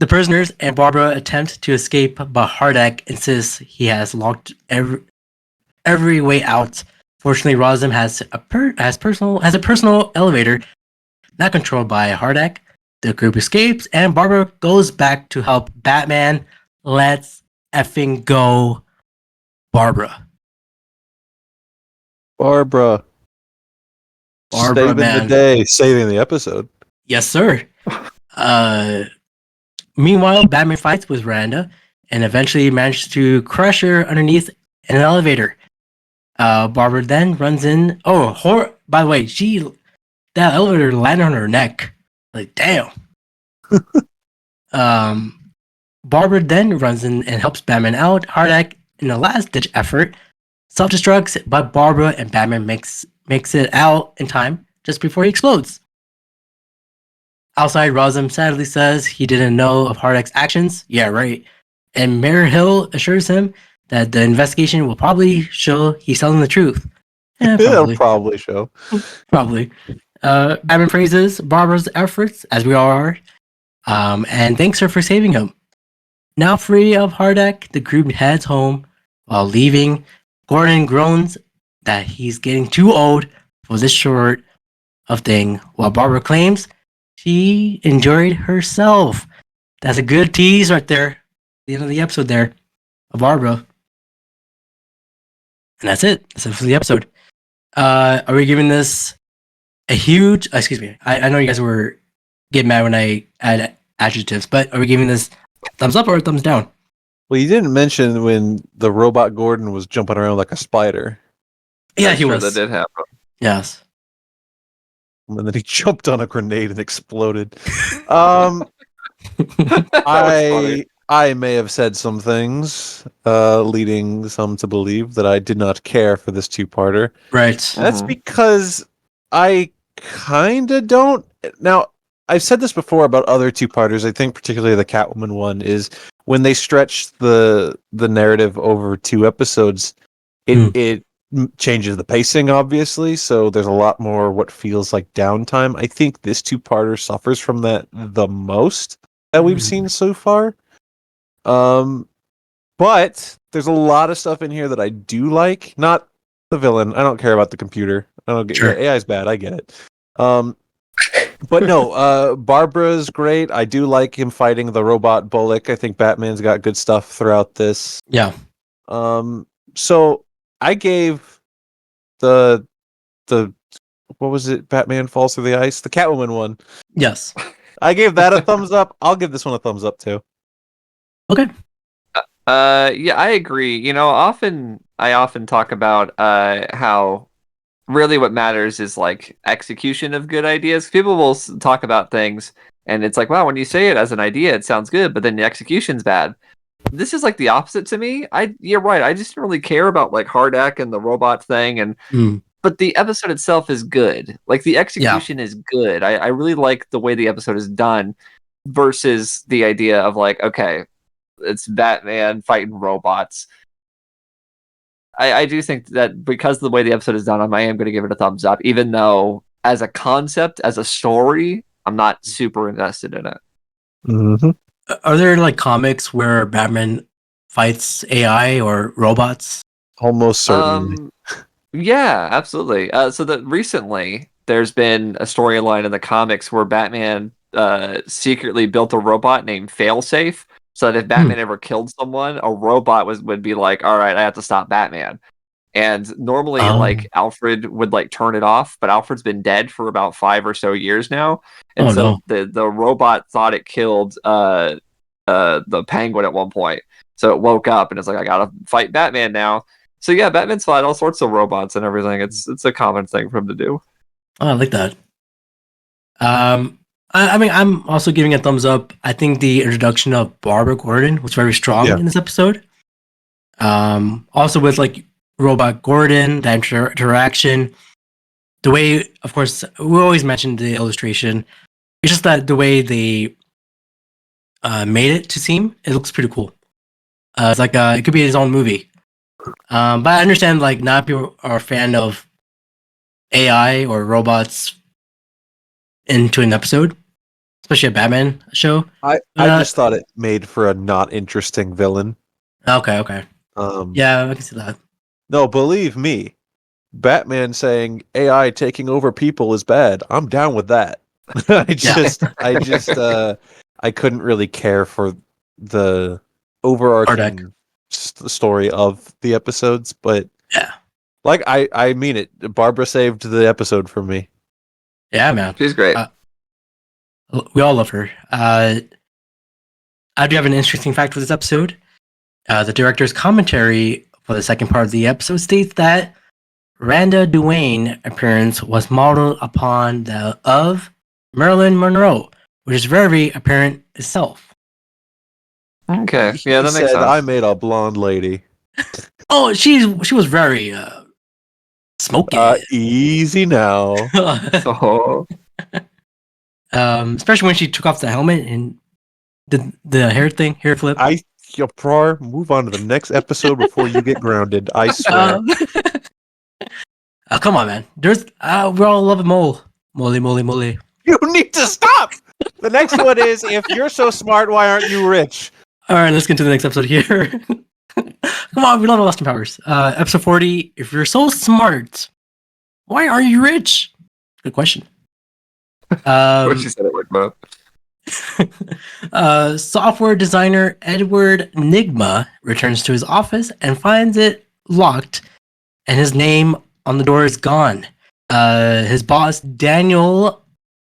prisoners and Barbara attempt to escape, but Hardak insists he has locked every way out. Fortunately, Rosm has a personal elevator not controlled by Hardak. The group escapes, and Barbara goes back to help Batman. Let's effing go, Barbara. Barbara, saving man. the day, saving the episode. Yes, sir. Meanwhile, Batman fights with Randa and eventually manages to crush her underneath an elevator. Barbara then runs in. Oh, by the way, that elevator landed on her neck. Like, damn. Barbara then runs in and helps Batman out. Hardak, in a last-ditch effort, self-destructs, but Barbara and Batman makes it out in time just before he explodes. Outside, Rosm sadly says he didn't know of Hardak's actions. Yeah, right. And Mayor Hill assures him that the investigation will probably show he's telling the truth. It'll probably show. Probably. Batman praises Barbara's efforts, as we all are, and thanks her for saving him. Now free of Hardak, the group heads home. While leaving, Gordon groans that he's getting too old for this sort of thing, while Barbara claims she enjoyed herself. That's a good tease right there. The end of the episode there of Barbara. And that's it. That's it for the episode. Are we giving this a huge... excuse me. I know you guys were getting mad when I add adjectives, but are we giving this thumbs up or a thumbs down? Well, you didn't mention when the robot Gordon was jumping around like a spider. Yeah, he was. That did happen. Yes. And then he jumped on a grenade and exploded. I may have said some things, leading some to believe that I did not care for this two-parter. Right. That's because I kind of don't. Now, I've said this before about other two-parters. I think particularly the Catwoman one is when they stretch the narrative over 2 episodes, it changes the pacing, obviously. So there's a lot more what feels like downtime. I think this two-parter suffers from that the most that we've seen so far. But there's a lot of stuff in here that I do like. Not the villain. I don't care about the computer. I don't get Sure. AI is bad. I get it. But no, Barbara's great. I do like him fighting the robot Bullock. I think Batman's got good stuff throughout this. Yeah. So I gave the what was it? Batman Falls Through the Ice, the Catwoman one. Yes. I gave that a thumbs up. I'll give this one a thumbs up too. Okay. Yeah, I agree. You know, I often talk about how really what matters is like execution of good ideas. People will talk about things and it's like, wow, when you say it as an idea, it sounds good, but then the execution's bad. This is like the opposite to me. You're right. I just don't really care about like Hardak and the robot thing, and but the episode itself is good. Like the execution is good. I really like the way the episode is done versus the idea of like, okay, it's Batman fighting robots. I do think that because of the way the episode is done, I am going to give it a thumbs up, even though as a concept, as a story, I'm not super invested in it. Mm-hmm. Are there like comics where Batman fights AI or robots? Almost certainly. Yeah, absolutely. So that recently there's been a storyline in the comics where Batman secretly built a robot named Failsafe, so that if Batman ever killed someone, a robot would be like, "All right, I have to stop Batman." And normally, like Alfred would like turn it off, but Alfred's been dead for about 5 or so years now, and the robot thought it killed the Penguin at one point, so it woke up and it's like, I gotta fight Batman now. So yeah, Batman's fought all sorts of robots and everything. It's a common thing for him to do. Oh, I like that. I mean, I'm also giving a thumbs up. I think the introduction of Barbara Gordon was very strong in this episode. Also with like Robot Gordon, that interaction, the way, of course, we always mention the illustration. It's just that the way they made it to seem, it looks pretty cool. It's like it could be his own movie. But I understand like not people are a fan of AI or robots into an episode, especially a Batman show. I just thought it made for a not interesting villain. Okay. Yeah, I can see that. No, believe me, Batman saying AI taking over people is bad. I'm down with that. I couldn't really care for the overarching story of the episodes, but like I mean it. Barbara saved the episode for me. Yeah, man, she's great. We all love her. I do have an interesting fact for this episode. The director's commentary for the second part of the episode states that Randa Duane appearance was modeled upon the of Marilyn Monroe, which is very apparent itself. Okay, yeah, that makes sense. I made a blonde lady. Oh, she was very smoky. Easy now. Especially when she took off the helmet and the hair flip. Abrar, move on to the next episode before you get grounded. I swear. Oh, come on, man. There's we all love a mole. Mole. You need to stop. The next one is, if you're so smart, why aren't you rich? All right, let's get to the next episode here. Come on, we love Austin Powers. Episode 40. If you're so smart, why aren't you rich? Good question. What she said it like that. Software designer Edward Nigma returns to his office and finds it locked, and his name on the door is gone. His boss, Daniel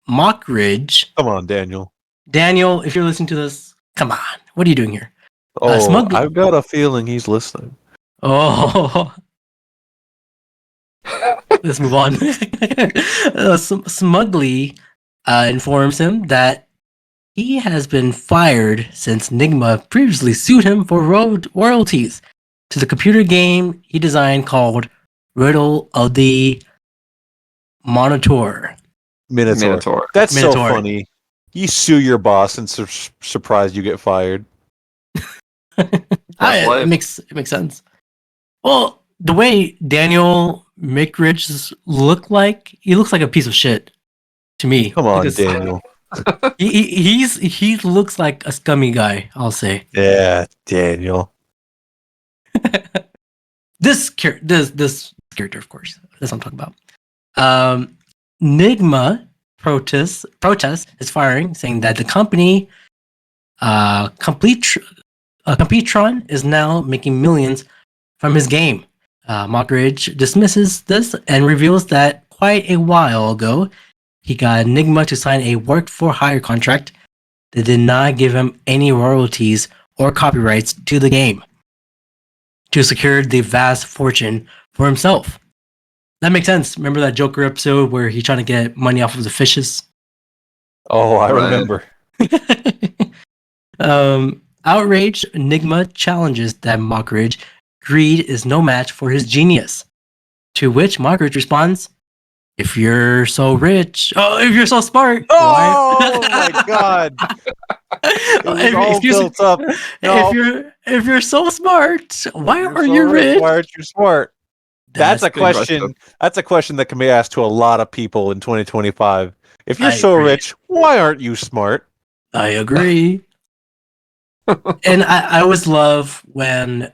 Mockridge. Come on, Daniel. Daniel, if you're listening to this, come on. What are you doing here? I've got a feeling he's listening. Oh. Let's move on. Smugly informs him that he has been fired since Nigma previously sued him for royalties to the computer game he designed called Riddle of the Minotaur. That's so funny. You sue your boss and surprised you get fired. It makes sense. Well, the way Daniel Mickridge he looks like a piece of shit to me. Come on, Daniel. He looks like a scummy guy, I'll say. Yeah, Daniel. This character, of course. That's what I'm talking about. Nigma protest is firing, saying that the company, Completron, is now making millions from his game. Mockridge dismisses this and reveals that quite a while ago, he got Enigma to sign a work-for-hire contract that did not give him any royalties or copyrights to the game to secure the vast fortune for himself. That makes sense. Remember that Joker episode where he's trying to get money off of the fishes? Oh, I Right. remember. Outraged, Enigma challenges that Mockridge greed is no match for his genius. To which Mockridge responds, "If you're so rich, if you're so smart, Oh my god! It was all Excuse me. built up. No, If you're so smart, why you're are so you rich?" Why aren't you smart? That's a good. question. That's a question that can be asked to a lot of people in 2025. If you're I so agree. rich, why aren't you smart? I agree. And I always love when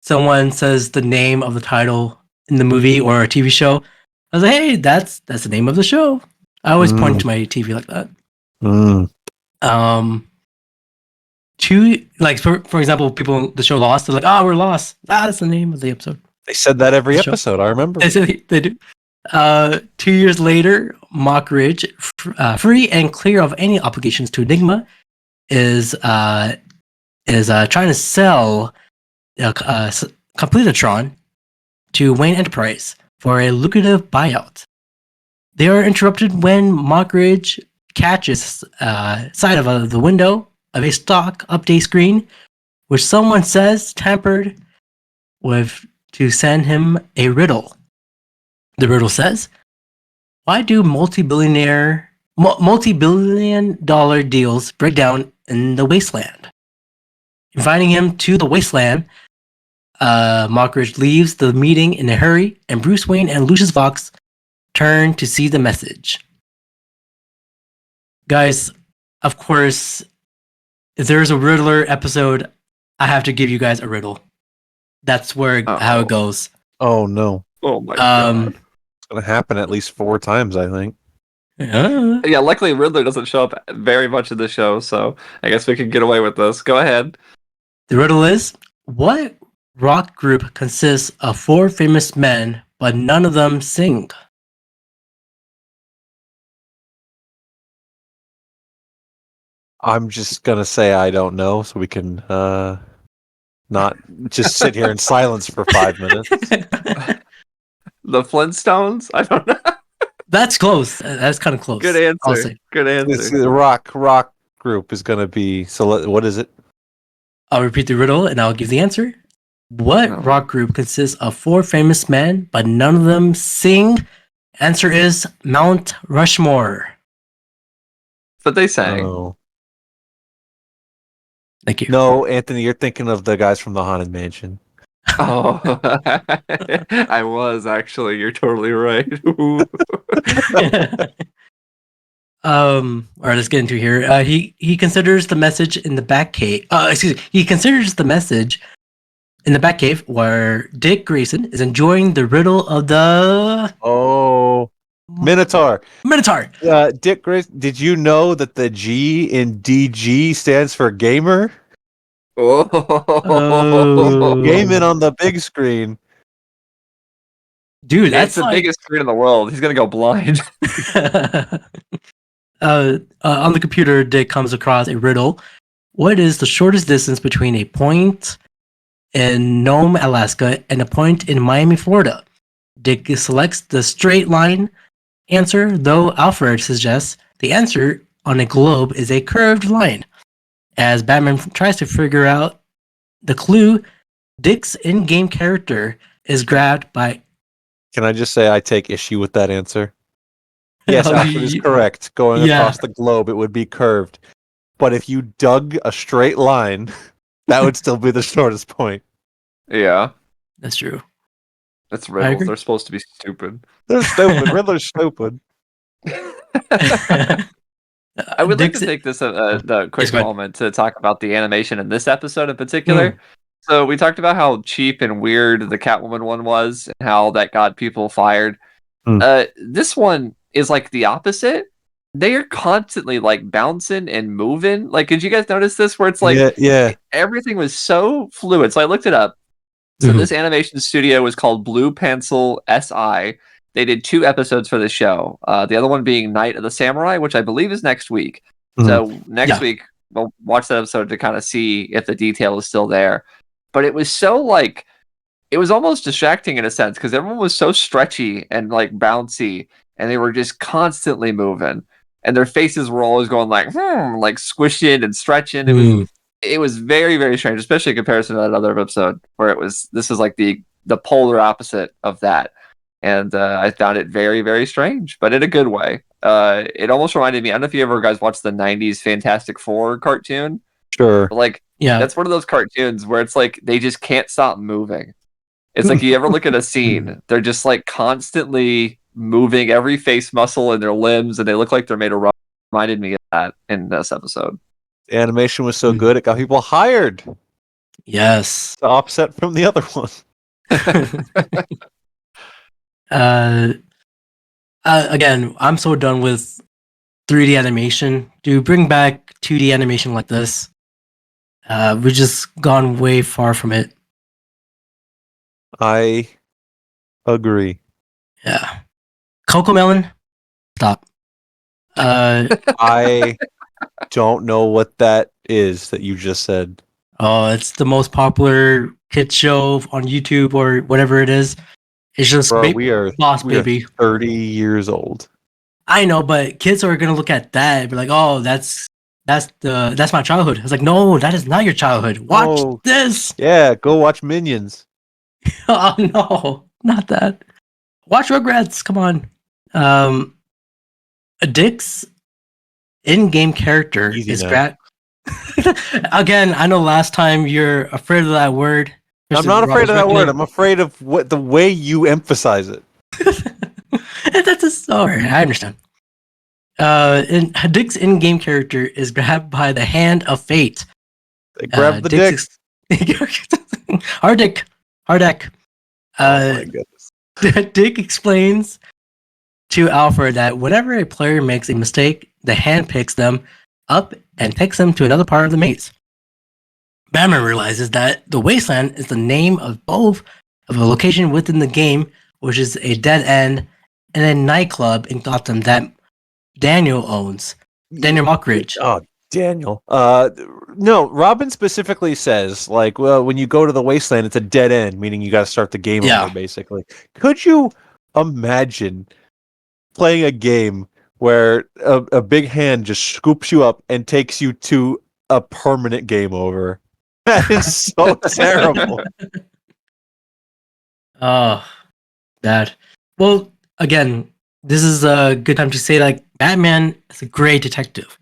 someone says the name of the title in the movie or a TV show. I was like, hey, that's the name of the show. I always point to my TV like that. For example, people in the show Lost, they're like, "Oh, we're lost." That's the name of the episode. They said that every The show. episode. I remember. They do. 2 years later, Mockridge, free and clear of any obligations to Enigma, is trying to sell Completatron to Wayne Enterprise for a lucrative buyout. They are interrupted when Mockridge catches sight of the window of a stock update screen, which someone says tampered with to send him a riddle. The riddle says, "Why do multi-billion dollar deals break down in the wasteland?" Inviting him to the wasteland, Mockridge leaves the meeting in a hurry, and Bruce Wayne and Lucius Fox turn to see the message. Guys, of course, if there's a Riddler episode, I have to give you guys a riddle. That's how it goes. Oh no! Oh my god. It's gonna happen at least 4 times, I think. Yeah, luckily Riddler doesn't show up very much in the show, so I guess we can get away with this. Go ahead. The riddle is, what rock group consists of 4 famous men, but none of them sing? I'm just gonna say I don't know, so we can not just sit here in silence for 5 minutes. The Flintstones? I don't know. That's close. That's kind of close. Good I'll answer. say. Good This answer. rock group is gonna be. So what is it? I'll repeat the riddle and I'll give the answer. What No. rock group consists of 4 famous men, but none of them sing? Answer is Mount Rushmore. But they sang. Oh. Thank you. No, Anthony, you're thinking of the guys from the Haunted Mansion. Oh, I was actually. You're totally right. All right, let's get into here. He considers the message in the Batcave. He considers the message in the Batcave where Dick Grayson is enjoying the riddle of the Minotaur. Minotaur. Dick Grace, did you know that the G in DG stands for gamer? Oh. Gaming on the big screen. Dude, That's that's the biggest screen in the world. He's gonna go blind. On the computer, Dick comes across a riddle. What is the shortest distance between a point in Nome, Alaska, and a point in Miami, Florida? Dick selects the straight line answer, though Alfred suggests the answer on a globe is a curved line. As Batman tries to figure out the clue, Dick's in-game character is grabbed by... Can I just say I take issue with that answer? Yes, Alfred is correct. Going across the globe, it would be curved. But if you dug a straight line, that would still be the shortest point. Yeah, That's true. that's I riddles. agree. They're supposed to be stupid. They're stupid. Riddler's stupid. I would like Dick's- to take this the quick go ahead. moment to talk about the animation in this episode in particular. So we talked about how cheap and weird the Catwoman one was, and how that got people fired. This one is like the opposite. They are constantly like bouncing and moving. Like, did you guys notice this? Where it's like yeah. everything was so fluid. So I looked it up. So this animation studio was called Blue Pencil SI. They did 2 episodes for the show. The other one being Night of the Samurai, which I believe is next week. So next week we'll watch that episode to kind of see if the detail is still there. But it was so like it was almost distracting in a sense because everyone was so stretchy and like bouncy, and they were just constantly moving, and their faces were always going like squishing and stretching. It was very, very strange, especially in comparison to that other episode where this was like the polar opposite of that. And I found it very, very strange, but in a good way. It almost reminded me, I don't know if you ever guys watched the 90s Fantastic Four cartoon. Sure. But like, that's one of those cartoons where it's like they just can't stop moving. It's like you ever look at a scene, they're just like constantly moving every face muscle in their limbs, and they look like they're made of rubber. Reminded me of that in this episode. The animation was so good, it got people hired. Yes. To offset from the other one. Again, I'm so done with 3D animation. Do bring back 2D animation like this. We've just gone way far from it. I agree. Yeah. Coco Melon, stop. I don't know what that is that you just said. Oh, it's the most popular kids show on YouTube or whatever it is. It's just Bro, we are Baby. 30 years old. I know, but kids are gonna look at that and be like, "Oh, that's my childhood." It's like, no, that is not your childhood. Watch this. Yeah, go watch Minions. Oh no, not that. Watch Rugrats. Come on. Dick's in-game character is Grad. Again, I know last time you're afraid of that word. I'm not afraid of that word. I'm afraid of the way you emphasize it. That's a story. I understand. Dick's in-game character is grabbed by the hand of fate. They grab the dick. Our dick. Oh my goodness. Dick explains to Alfred that whenever a player makes a mistake, the hand picks them up and takes them to another part of the maze. Batman realizes that the Wasteland is the name of both of a location within the game, which is a dead end, and a nightclub in Gotham that Daniel owns. Daniel Mockridge. Oh, Daniel. No, Robin specifically says, like, well, when you go to the Wasteland, it's a dead end, meaning you got to start the game over, basically. Could you imagine playing a game where a big hand just scoops you up and takes you to a permanent game over? That is so terrible. Oh, that. Well, again, this is a good time to say, like, Batman is a great detective.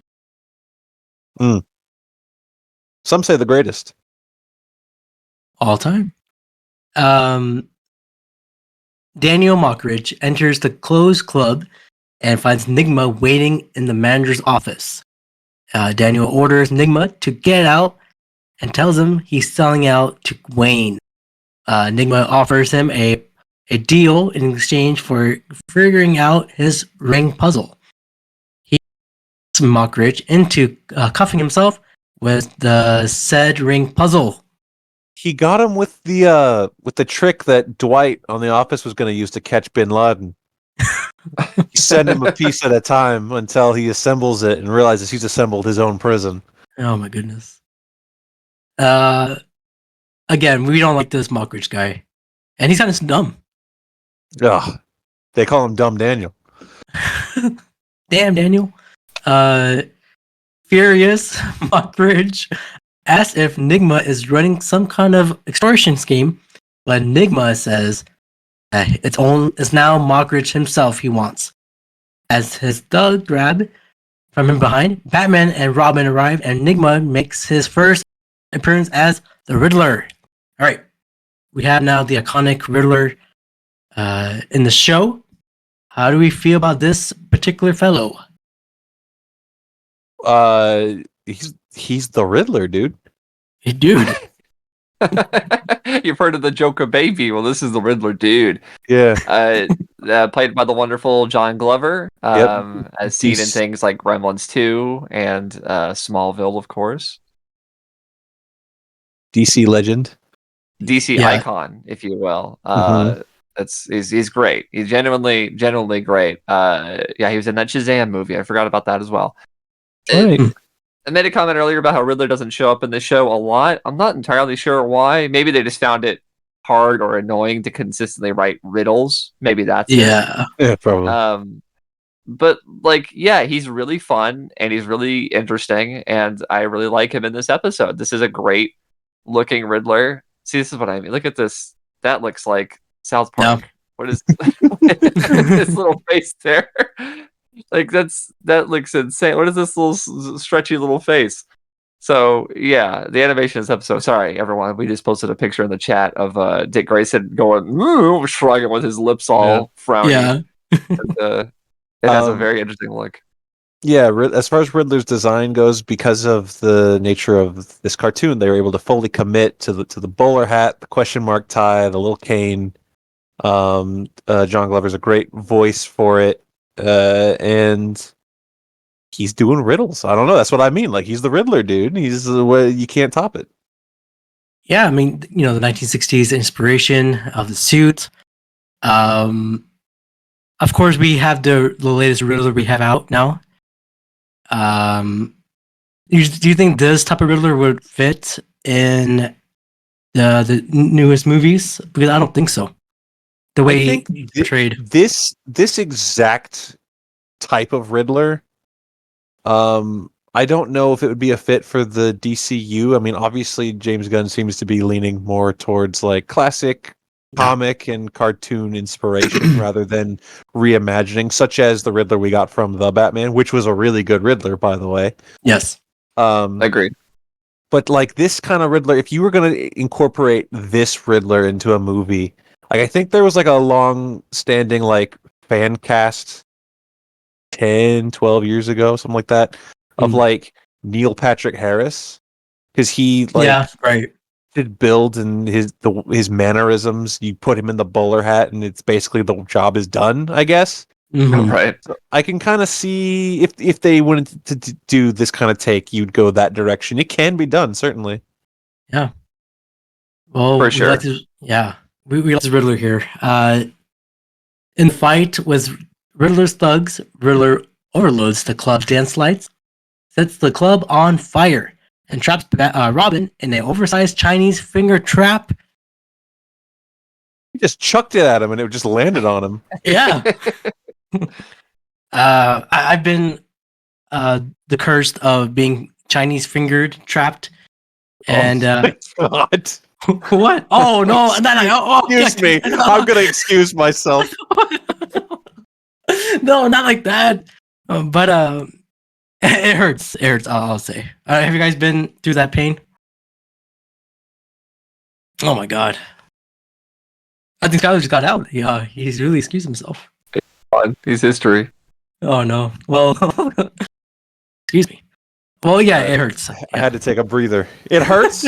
Some say the greatest. All time. Daniel Mockridge enters the closed club and finds Nigma waiting in the manager's office. Daniel orders Nigma to get out and tells him he's selling out to Wayne. Nigma offers him a deal in exchange for figuring out his ring puzzle. He gets Mockridge into cuffing himself with the said ring puzzle. He got him with the trick that Dwight on The Office was going to use to catch Bin Laden. He send him a piece at a time until he assembles it and realizes he's assembled his own prison. Oh my goodness. Again, we don't like this Mockridge guy. And he's kind of dumb. Ugh. They call him Dumb Daniel. Damn, Daniel. Furious, Mockridge asks if Nigma is running some kind of extortion scheme, but Nigma says that it's now Mockridge himself he wants. As his thug grab from him behind, Batman and Robin arrive, and Nigma makes his first appearance as the Riddler. All right, we have now the iconic Riddler in the show. How do we feel about this particular fellow? He's the Riddler, dude. Hey, dude. You've heard of the Joker baby? Well, this is the Riddler dude. Yeah. Played by the wonderful John Glover. As seen in He's- things like Gremlins 2 and Smallville, of course. DC legend. DC Yeah. icon, if you will. Mhm. He's great. He's genuinely great. He was in that Shazam movie. I forgot about that as well. Right. I made a comment earlier about how Riddler doesn't show up in the show a lot. I'm not entirely sure why. Maybe they just found it hard or annoying to consistently write riddles. Maybe that's it. Yeah. Yeah, probably. But like, yeah, he's really fun and he's really interesting, and I really like him in this episode. This is a great looking Riddler. See, this is what I mean. Look at this. That looks like South Park. Yeah. What is this little face there? Like that looks insane. What is this little stretchy little face? So yeah, the animation in this episode. Sorry, everyone. We just posted a picture in the chat of Dick Grayson going shrugging with his lips all frowny. Yeah. And, it has a very interesting look. Yeah, as far as Riddler's design goes, because of the nature of this cartoon, they were able to fully commit to the bowler hat, the question mark tie, the little cane. John Glover's a great voice for it, and he's doing riddles. I don't know. That's what I mean. Like, he's the Riddler, dude. He's you can't top it. Yeah, I mean, the 1960s inspiration of the suit. Of course, we have the latest Riddler we have out now. Do you think this type of Riddler would fit in the newest movies? Because I don't think so. The way I think he portrayed. this exact type of Riddler, I don't know if it would be a fit for the DCU. I mean, obviously, James Gunn seems to be leaning more towards like classic comic and cartoon inspiration rather than reimagining, such as the Riddler we got from The Batman, which was a really good Riddler, by the way. Yes. Agreed. But like this kind of Riddler, if you were going to incorporate this Riddler into a movie, like I think there was like a long-standing like fan cast 10, 12 years ago, something like that, of like Neil Patrick Harris, because he like did build and his mannerisms. You put him in the bowler hat, and it's basically the job is done, I guess. Mm-hmm. Right. So I can kind of see if they wanted to do this kind of take, you'd go that direction. It can be done, certainly. Yeah. Well, For sure. We like this Riddler here. In the fight with Riddler's thugs, Riddler overloads the club's dance lights, sets the club on fire, and traps Robin in an oversized Chinese finger trap. He just chucked it at him, and it just landed on him. Yeah. I've been the curse of being Chinese fingered, trapped, and my God. what? Oh no! Excuse me. I'm gonna excuse myself. No, not like that. But it hurts. It hurts. I'll say. Have you guys been through that pain? Oh my God! I think Skyler just got out. Yeah, he's really excused himself. He's history. Oh no. Well, excuse me. Well, yeah, it hurts. I had to take a breather. It hurts?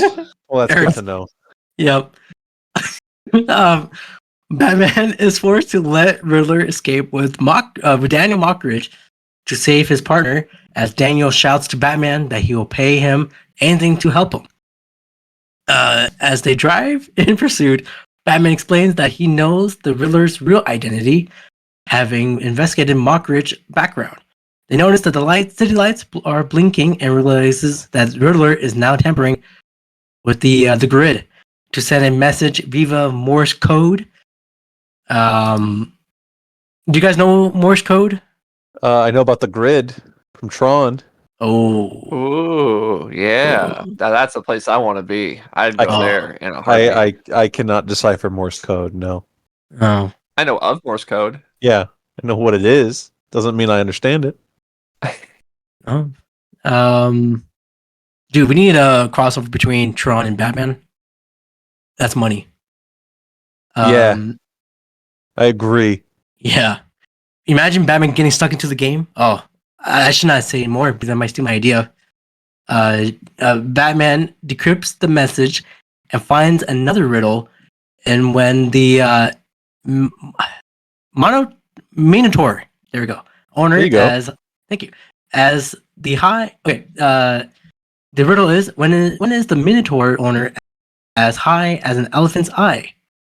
Well, that's good to know. Yep. Batman is forced to let Riddler escape with Daniel Mockridge to save his partner, as Daniel shouts to Batman that he will pay him anything to help him. As they drive in pursuit, Batman explains that he knows the Riddler's real identity, having investigated Mockridge's background. They notice that the city lights are blinking and realizes that Riddler is now tampering with the grid to send a message via Morse code. Do you guys know Morse code? I know about the grid from Tron. Oh, Ooh, yeah. That's a place I want to be. I'd go there in a heartbeat. I cannot decipher Morse code. No. oh, I know of Morse code. Yeah, I know what it is. Doesn't mean I understand it. oh. Dude, we need a crossover between Tron and Batman. That's money. Yeah. I agree. Yeah. Imagine Batman getting stuck into the game. Oh, I should not say more because I might steal my idea. Batman decrypts the message and finds another riddle. And when the Minotaur, there we go, owner There you go. as thank you as the high. Okay, the riddle is when is the Minotaur owner as high as an elephant's eye?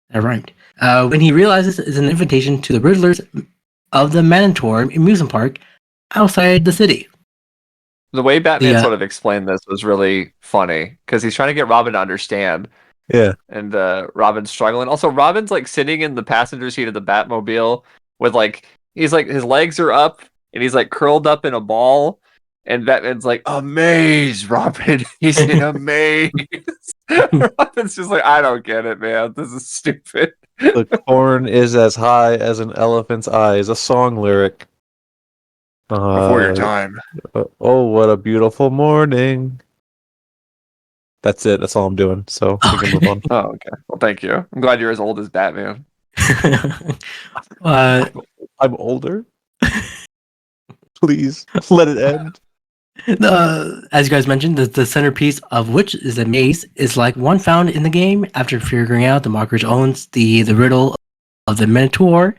That rhymed. When he realizes it's an invitation to the Riddlers of the Minotaur amusement park outside the city. The way Batman sort of explained this was really funny because he's trying to get Robin to understand. Yeah. And Robin's struggling. Also, Robin's like sitting in the passenger seat of the Batmobile with he's like his legs are up and he's like curled up in a ball. And Batman's like, a maze, Robin. He's in a maze. Robin's just like, I don't get it, man. This is stupid. The corn is as high as an elephant's eye is a song lyric. Before your time. Oh, what a beautiful morning. That's it. That's all I'm doing. So we can move on. Oh, okay. Well, thank you. I'm glad you're as old as Batman. I'm older. Please let it end. As you guys mentioned, the centerpiece of which is a maze is like one found in the game. After figuring out the Mockridge owns the riddle of the Minotaur.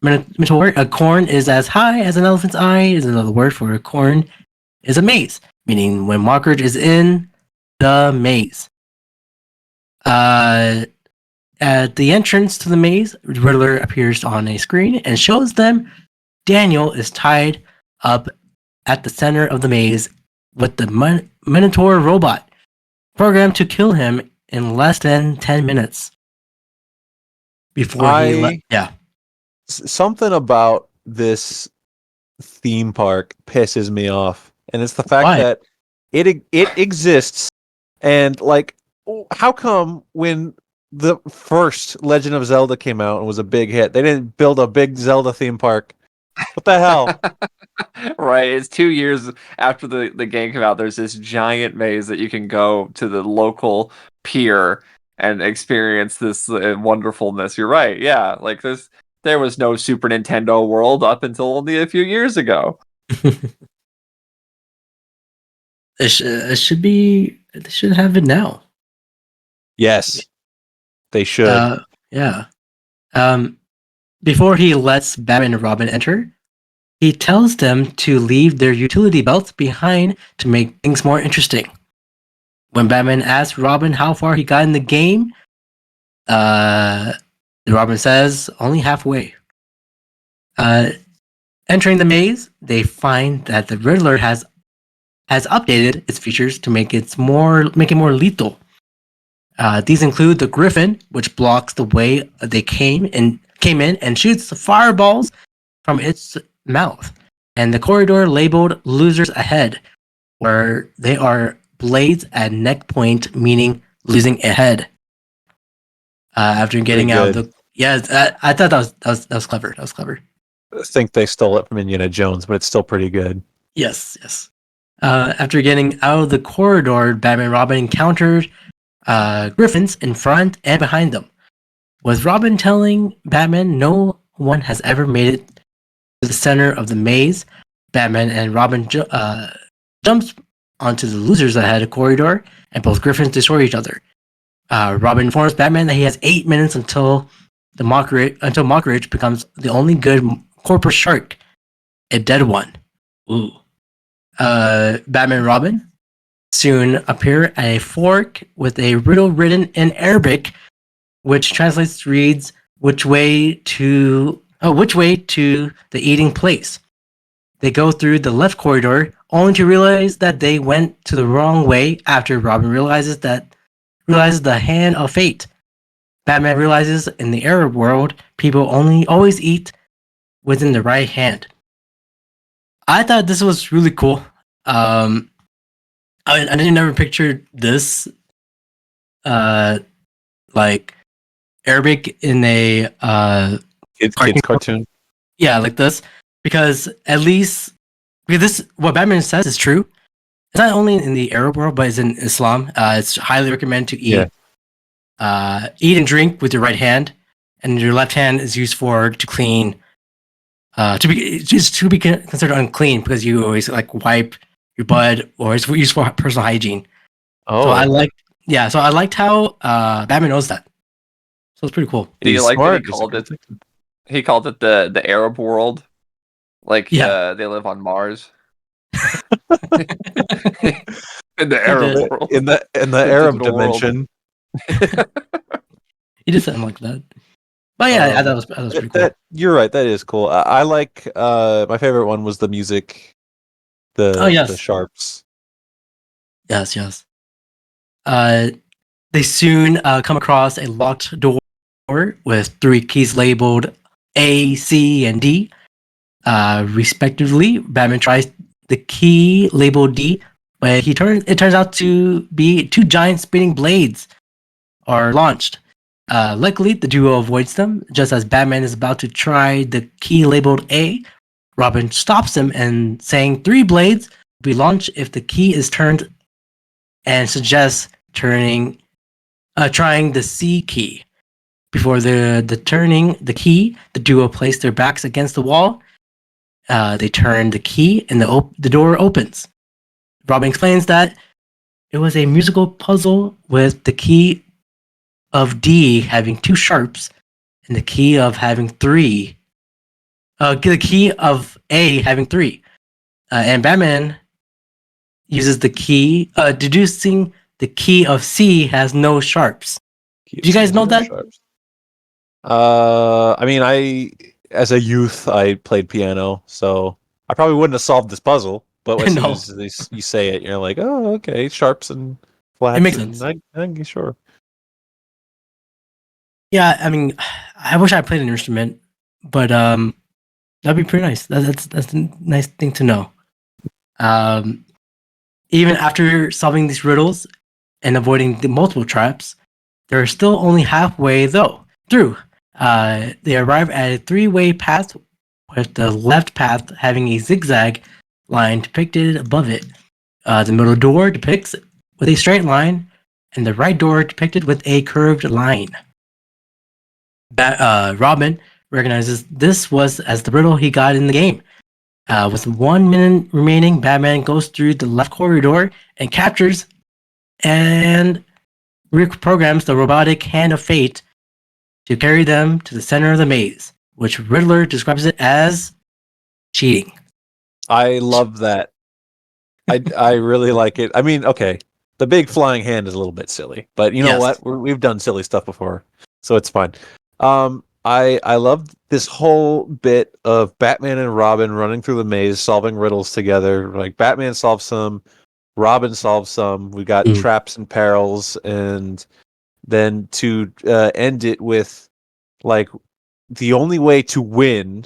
A corn is as high as an elephant's eye is another word for a corn is a maze, meaning when Mockridge is in the maze. At the entrance to the maze, Riddler appears on a screen and shows them Daniel is tied up at the center of the maze with the Minotaur robot, programmed to kill him in less than 10 minutes. Before something about this theme park pisses me off, and it's the fact that it exists, and like, how come when the first Legend of Zelda came out and was a big hit, they didn't build a big Zelda theme park? What the hell? Right, it's 2 years after the game came out. There's this giant maze that you can go to the local pier and experience this wonderfulness. You're right, yeah. Like there was no Super Nintendo World up until only a few years ago. It should be. They should have it now. Yes, they should. Yeah. Before he lets Batman and Robin enter, he tells them to leave their utility belts behind to make things more interesting. When Batman asks Robin how far he got in the game, Robin says only halfway. Entering the maze, they find that the Riddler has updated its features to make it more lethal. These include the Griffin, which blocks the way they came in and shoots fireballs from its mouth, and the corridor labeled "Losers Ahead," where they are blades at neck point, meaning losing a head. After getting out of the I thought that was clever. That was clever. I think they stole it from Indiana Jones, but it's still pretty good. Yes. After getting out of the corridor, Batman and Robin encountered Griffins in front and behind them. With Robin telling Batman no one has ever made it to the center of the maze, Batman and Robin jumps onto the Losers Ahead corridor, and both Griffins destroy each other. Robin informs Batman that he has 8 minutes until Mockridge becomes the only good corporate shark, a dead one. Ooh. Batman and Robin soon appear at a fork with a riddle written in Arabic, which reads which way to the eating place. They go through the left corridor, only to realize that they went to the wrong way after Robin realizes the hand of fate. Batman realizes in the Arab world, people always eat within the right hand. I thought this was really cool. I didn't ever picture this, like Arabic in a kids cartoon. Yeah, like this, because what Batman says is true. It's not only in the Arab world, but it's in Islam. It's highly recommended to eat and drink with your right hand, and your left hand is used to clean. To be considered unclean because you always like wipe your butt, or it's used for personal hygiene. Oh, so I like Yeah, so I liked how Batman knows that. So it's pretty cool. Do you He's like that smart. He's a good detective. he called it the Arab world? Like Yeah. they live on Mars. In the He Arab did. world. In the The Arab digital world. dimension. He did something like that. But yeah, I thought that was pretty cool. That you're right. That is cool. I like. My favorite one was the music. Oh, yes. The sharps. Yes, yes. They soon come across a locked door with 3 keys labeled A, C, and D, respectively. Batman tries the key labeled D, but it turns out to be 2 giant spinning blades are launched. Luckily, the duo avoids them. Just as Batman is about to try the key labeled A, Robin stops him and saying 3 blades will be launched if the key is turned, and suggests trying the C key. Before the turning the key, the duo place their backs against the wall. They turn the key, and the door opens. Robin explains that it was a musical puzzle with the key of D having 2 sharps, and the key of having 3. The key of A having 3. And Batman uses the key, deducing the key of C has no sharps. Do you guys know that? Sharps. I mean, as a youth, I played piano, so I probably wouldn't have solved this puzzle. But as No. soon as you say it, you're like, oh, okay, sharps and flats. It makes and sense. I sure. Yeah, I mean, I wish I played an instrument, but that'd be pretty nice. That's a nice thing to know. Even after solving these riddles and avoiding the multiple traps, they're still only halfway through. They arrive at a 3-way path, with the left path having a zigzag line depicted above it. The middle door depicts with a straight line, and the right door depicted with a curved line. Robin recognizes this was as the riddle he got in the game. With 1 minute remaining, Batman goes through the left corridor and captures and reprograms the robotic hand of fate to carry them to the center of the maze, which Riddler describes it as cheating. I love that. I really like it. I mean, okay, the big flying hand is a little bit silly, but you know Yes. what? We've done silly stuff before, so it's fine. I love this whole bit of Batman and Robin running through the maze, solving riddles together. Like Batman solves some, Robin solves some. We got traps and perils, and then to end it with like the only way to win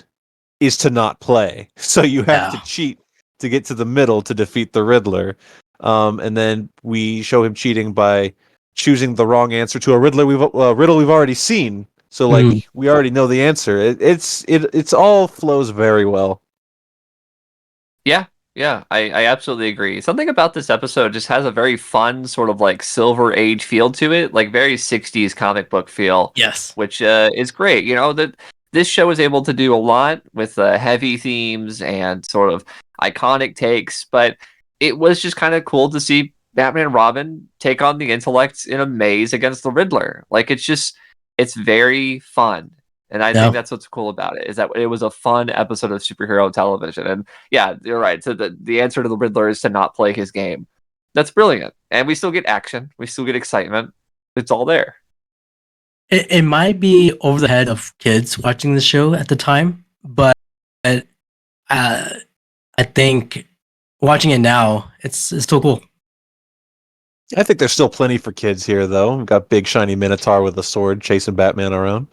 is to not play. So you have to cheat to get to the middle to defeat the Riddler. And then we show him cheating by choosing the wrong answer to a riddle we've already seen. So like we already know the answer. It's all flows very well. Yeah, I absolutely agree. Something about this episode just has a very fun sort of like Silver Age feel to it, like very 60s comic book feel. Yes. Which is great. You know, that this show is able to do a lot with heavy themes and sort of iconic takes, but it was just kind of cool to see Batman and Robin take on the intellects in a maze against the Riddler. Like it's very fun. And I think that's what's cool about it, is that it was a fun episode of superhero television. And yeah, you're right. So the answer to the Riddler is to not play his game. That's brilliant. And we still get action. We still get excitement. It's all there. It might be over the head of kids watching the show at the time, but I think watching it now, it's still cool. I think there's still plenty for kids here, though. We've got big shiny Minotaur with a sword chasing Batman around.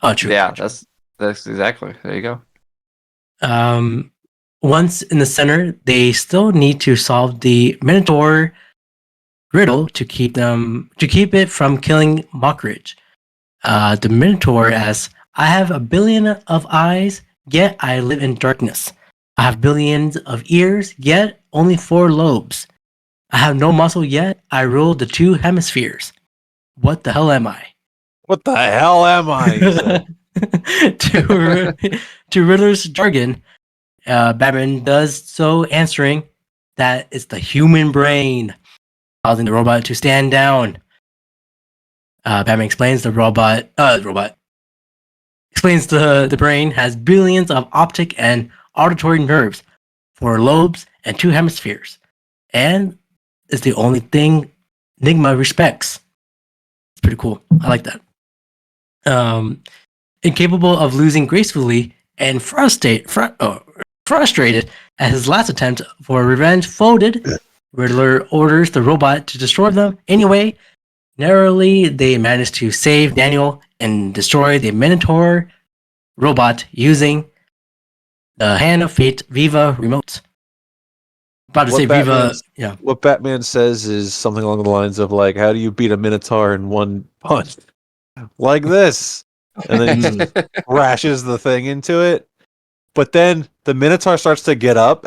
Oh, true. Yeah, true. that's exactly. There you go. Once in the center, they still need to solve the Minotaur riddle to keep it from killing Mockridge. The Minotaur asks, "I have a billion of eyes, yet I live in darkness. I have billions of ears, yet only 4 lobes. I have no muscle, yet I rule the 2 hemispheres. What the hell am I?" What the hell am I? to Riddler's jargon, Batman does so, answering that it's the human brain, causing the robot to stand down. Batman explains the robot explains the brain has billions of optic and auditory nerves, 4 lobes, and 2 hemispheres, and is the only thing Enigma respects. It's pretty cool. I like that. Incapable of losing gracefully and frustrated at his last attempt for revenge folded, Riddler orders the robot to destroy them. Anyway, narrowly, they manage to save Daniel and destroy the Minotaur robot using the Hand of Fate Viva remote. About to say Viva, yeah. What Batman says is something along the lines of like, "How do you beat a Minotaur in one punch?" Like this, and then he just crashes the thing into it. But then the Minotaur starts to get up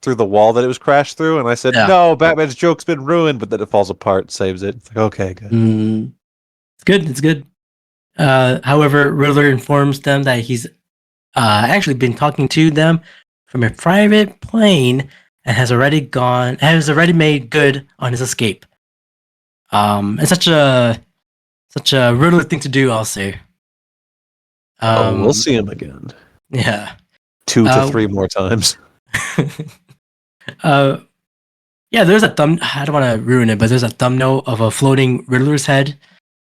through the wall that it was crashed through, and I said, "No, Batman's joke's been ruined." But then it falls apart, saves it. It's like, okay, good. It's good. It's good. However, Riddler informs them that he's actually been talking to them from a private plane and has already made good on his escape. It's such a Riddler thing to do, I'll say. We'll see him again. Yeah. 2 to 3 more times. Yeah, there's a I don't want to ruin it, but there's a thumbnail of a floating Riddler's head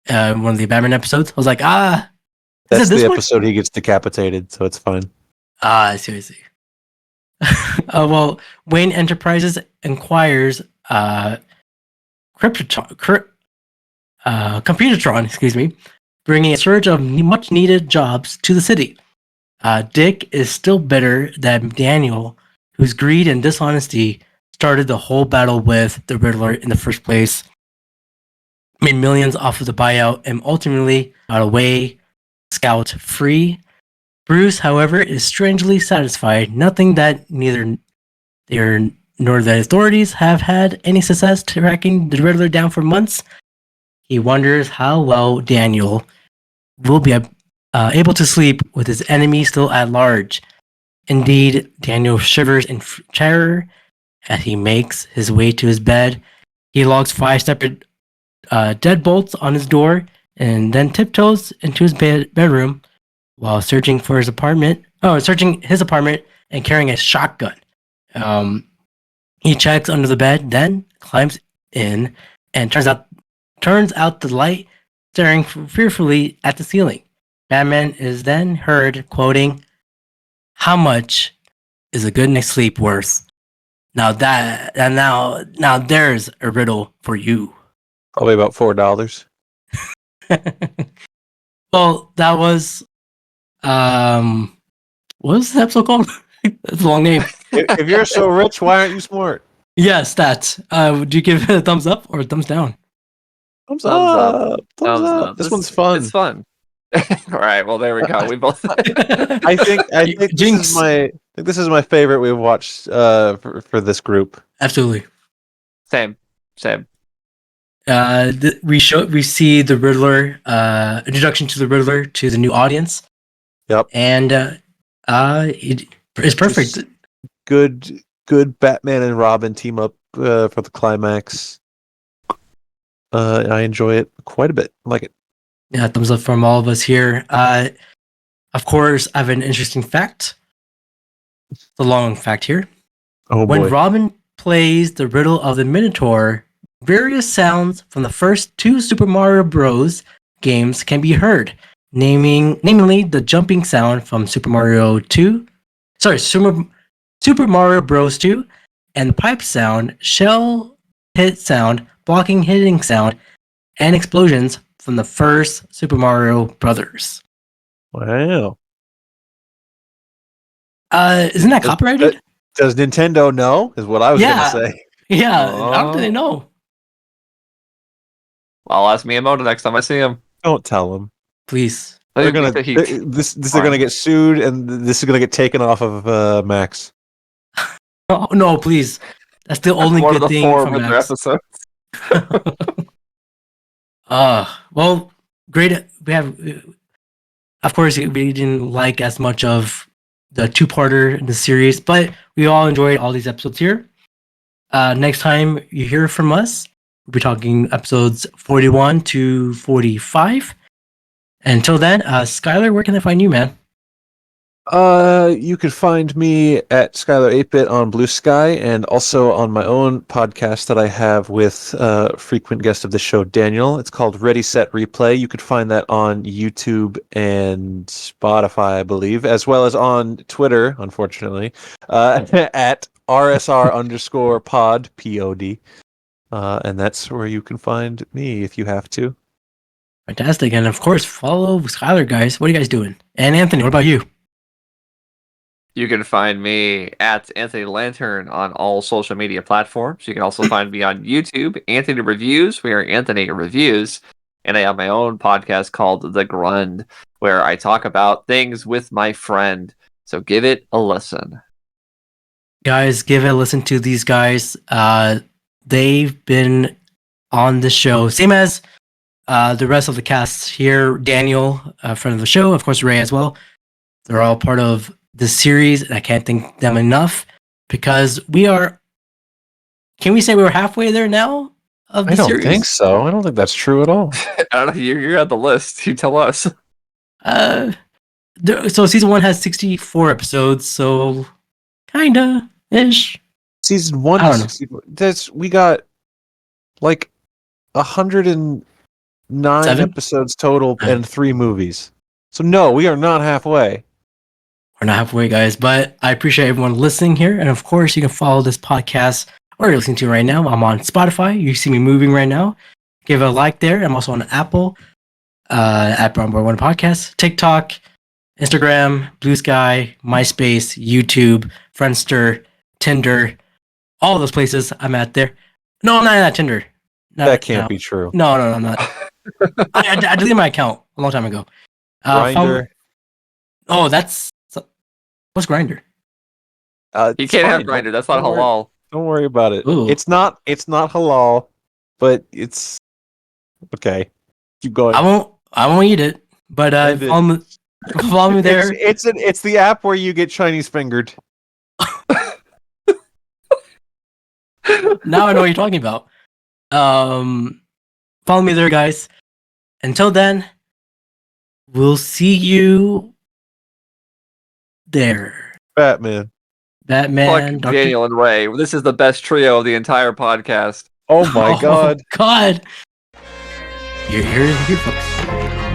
in one of the Batman episodes. I was like, that's the episode he gets decapitated, so it's fine. I see. Well, Wayne Enterprises inquires Computertron, bringing a surge of much needed jobs to the city. Dick is still bitter that Daniel, whose greed and dishonesty started the whole battle with the Riddler in the first place, made millions off of the buyout, and ultimately got away scot-free. Bruce, however, is strangely satisfied, nothing that neither they nor the authorities have had any success tracking the Riddler down for months. He wonders how well Daniel will be able to sleep with his enemy still at large. Indeed, Daniel shivers in terror as he makes his way to his bed. He logs 5 separate deadbolts on his door and then tiptoes into his bedroom while searching his apartment and carrying a shotgun. He checks under the bed, then climbs in and turns out the light, staring fearfully at the ceiling. Batman is then heard quoting, "How much is a good night's sleep worth? Now there's a riddle for you." Probably about $4. Well, that was what was the episode called? That's a long name. If you're so rich, why aren't you smart? Yes, that. Would you give it a thumbs up or a thumbs down? Thumbs up. Thumbs up. This one's fun. It's fun. All right. Well, there we go. We both. I think this is my favorite we've watched for this group. Absolutely. Same. We see the Riddler introduction to the Riddler to the new audience. Yep. And it's perfect. Just good Batman and Robin team up for the climax. I enjoy it quite a bit. I like it. Yeah, thumbs up from all of us here. Of course, I have an interesting fact. It's a long fact here. Oh boy. When Robin plays the riddle of the Minotaur, various sounds from the first 2 Super Mario Bros. Games can be heard, namely the jumping sound from Super Mario Bros. 2, and the pipe sound, shell hit sound, blocking hitting sound, and explosions from the first Super Mario Brothers. Wow. Isn't that copyrighted? Does Nintendo know? Is what I was going to say. Yeah. How do they know? I'll ask Miyamoto next time I see him. Don't tell them. Please. They're gonna they're gonna get sued, and this is gonna get taken off of Max. Oh, no, please. That's the only good thing from Max. Episodes. Well, great. We have, of course, we didn't like as much of the 2-parter in the series, but we all enjoyed all these episodes here. Next time you hear from us, We'll be talking episodes 41 to 45. Until then, Skyler, where can I find you, man? You could find me at Skyler 8-Bit on Blue Sky, and also on my own podcast that I have with frequent guest of the show, Daniel. It's called Ready, Set, Replay. You could find that on YouTube and Spotify, I believe, as well as on Twitter, unfortunately, at RSR_pod, P.O.V. And that's where you can find me if you have to. Fantastic. And of course, follow Skyler, guys. What are you guys doing? And Anthony, what about you? You can find me at Anthony Lantern on all social media platforms. You can also find me on YouTube, Anthony Reviews, where Anthony Reviews. And I have my own podcast called The Grud, where I talk about things with my friend. So give it a listen. Guys, give it a listen to these guys. They've been on the show, same as the rest of the cast here. Daniel, a friend of the show, of course, Ray as well. They're all part of the series, and I can't thank them enough because we are. Can we say we're halfway there now? Of the I don't series? think so. I don't think that's true at all. I don't know. You're at the list. You tell us. So season 1 has 64 episodes, so kinda ish. Season 1, I don't know. we got like 109 7? episodes total and 3 movies. So no, we are not halfway. We're not halfway, guys, but I appreciate everyone listening here. And of course, you can follow this podcast or you're listening to right now. I'm on Spotify. You see me moving right now. Give it a like there. I'm also on Apple, at Brownboywonders Podcast, TikTok, Instagram, Blue Sky, MySpace, YouTube, Friendster, Tinder, all those places I'm at there. No, I'm not at Tinder. That can't be true. No, I'm not. I deleted my account a long time ago. Grindr. What's Grindr? You can't have Grindr. That's not halal. Don't worry about it. Ooh. It's not halal, but it's okay. Keep going. I won't eat it. But follow me there. It's the app where you get Chinese fingered. Now I know what you're talking about. Follow me there, guys. Until then, we'll see you there. Batman. Fuck Daniel and Ray. This is the best trio of the entire podcast. Oh my god. God. You're here, folks.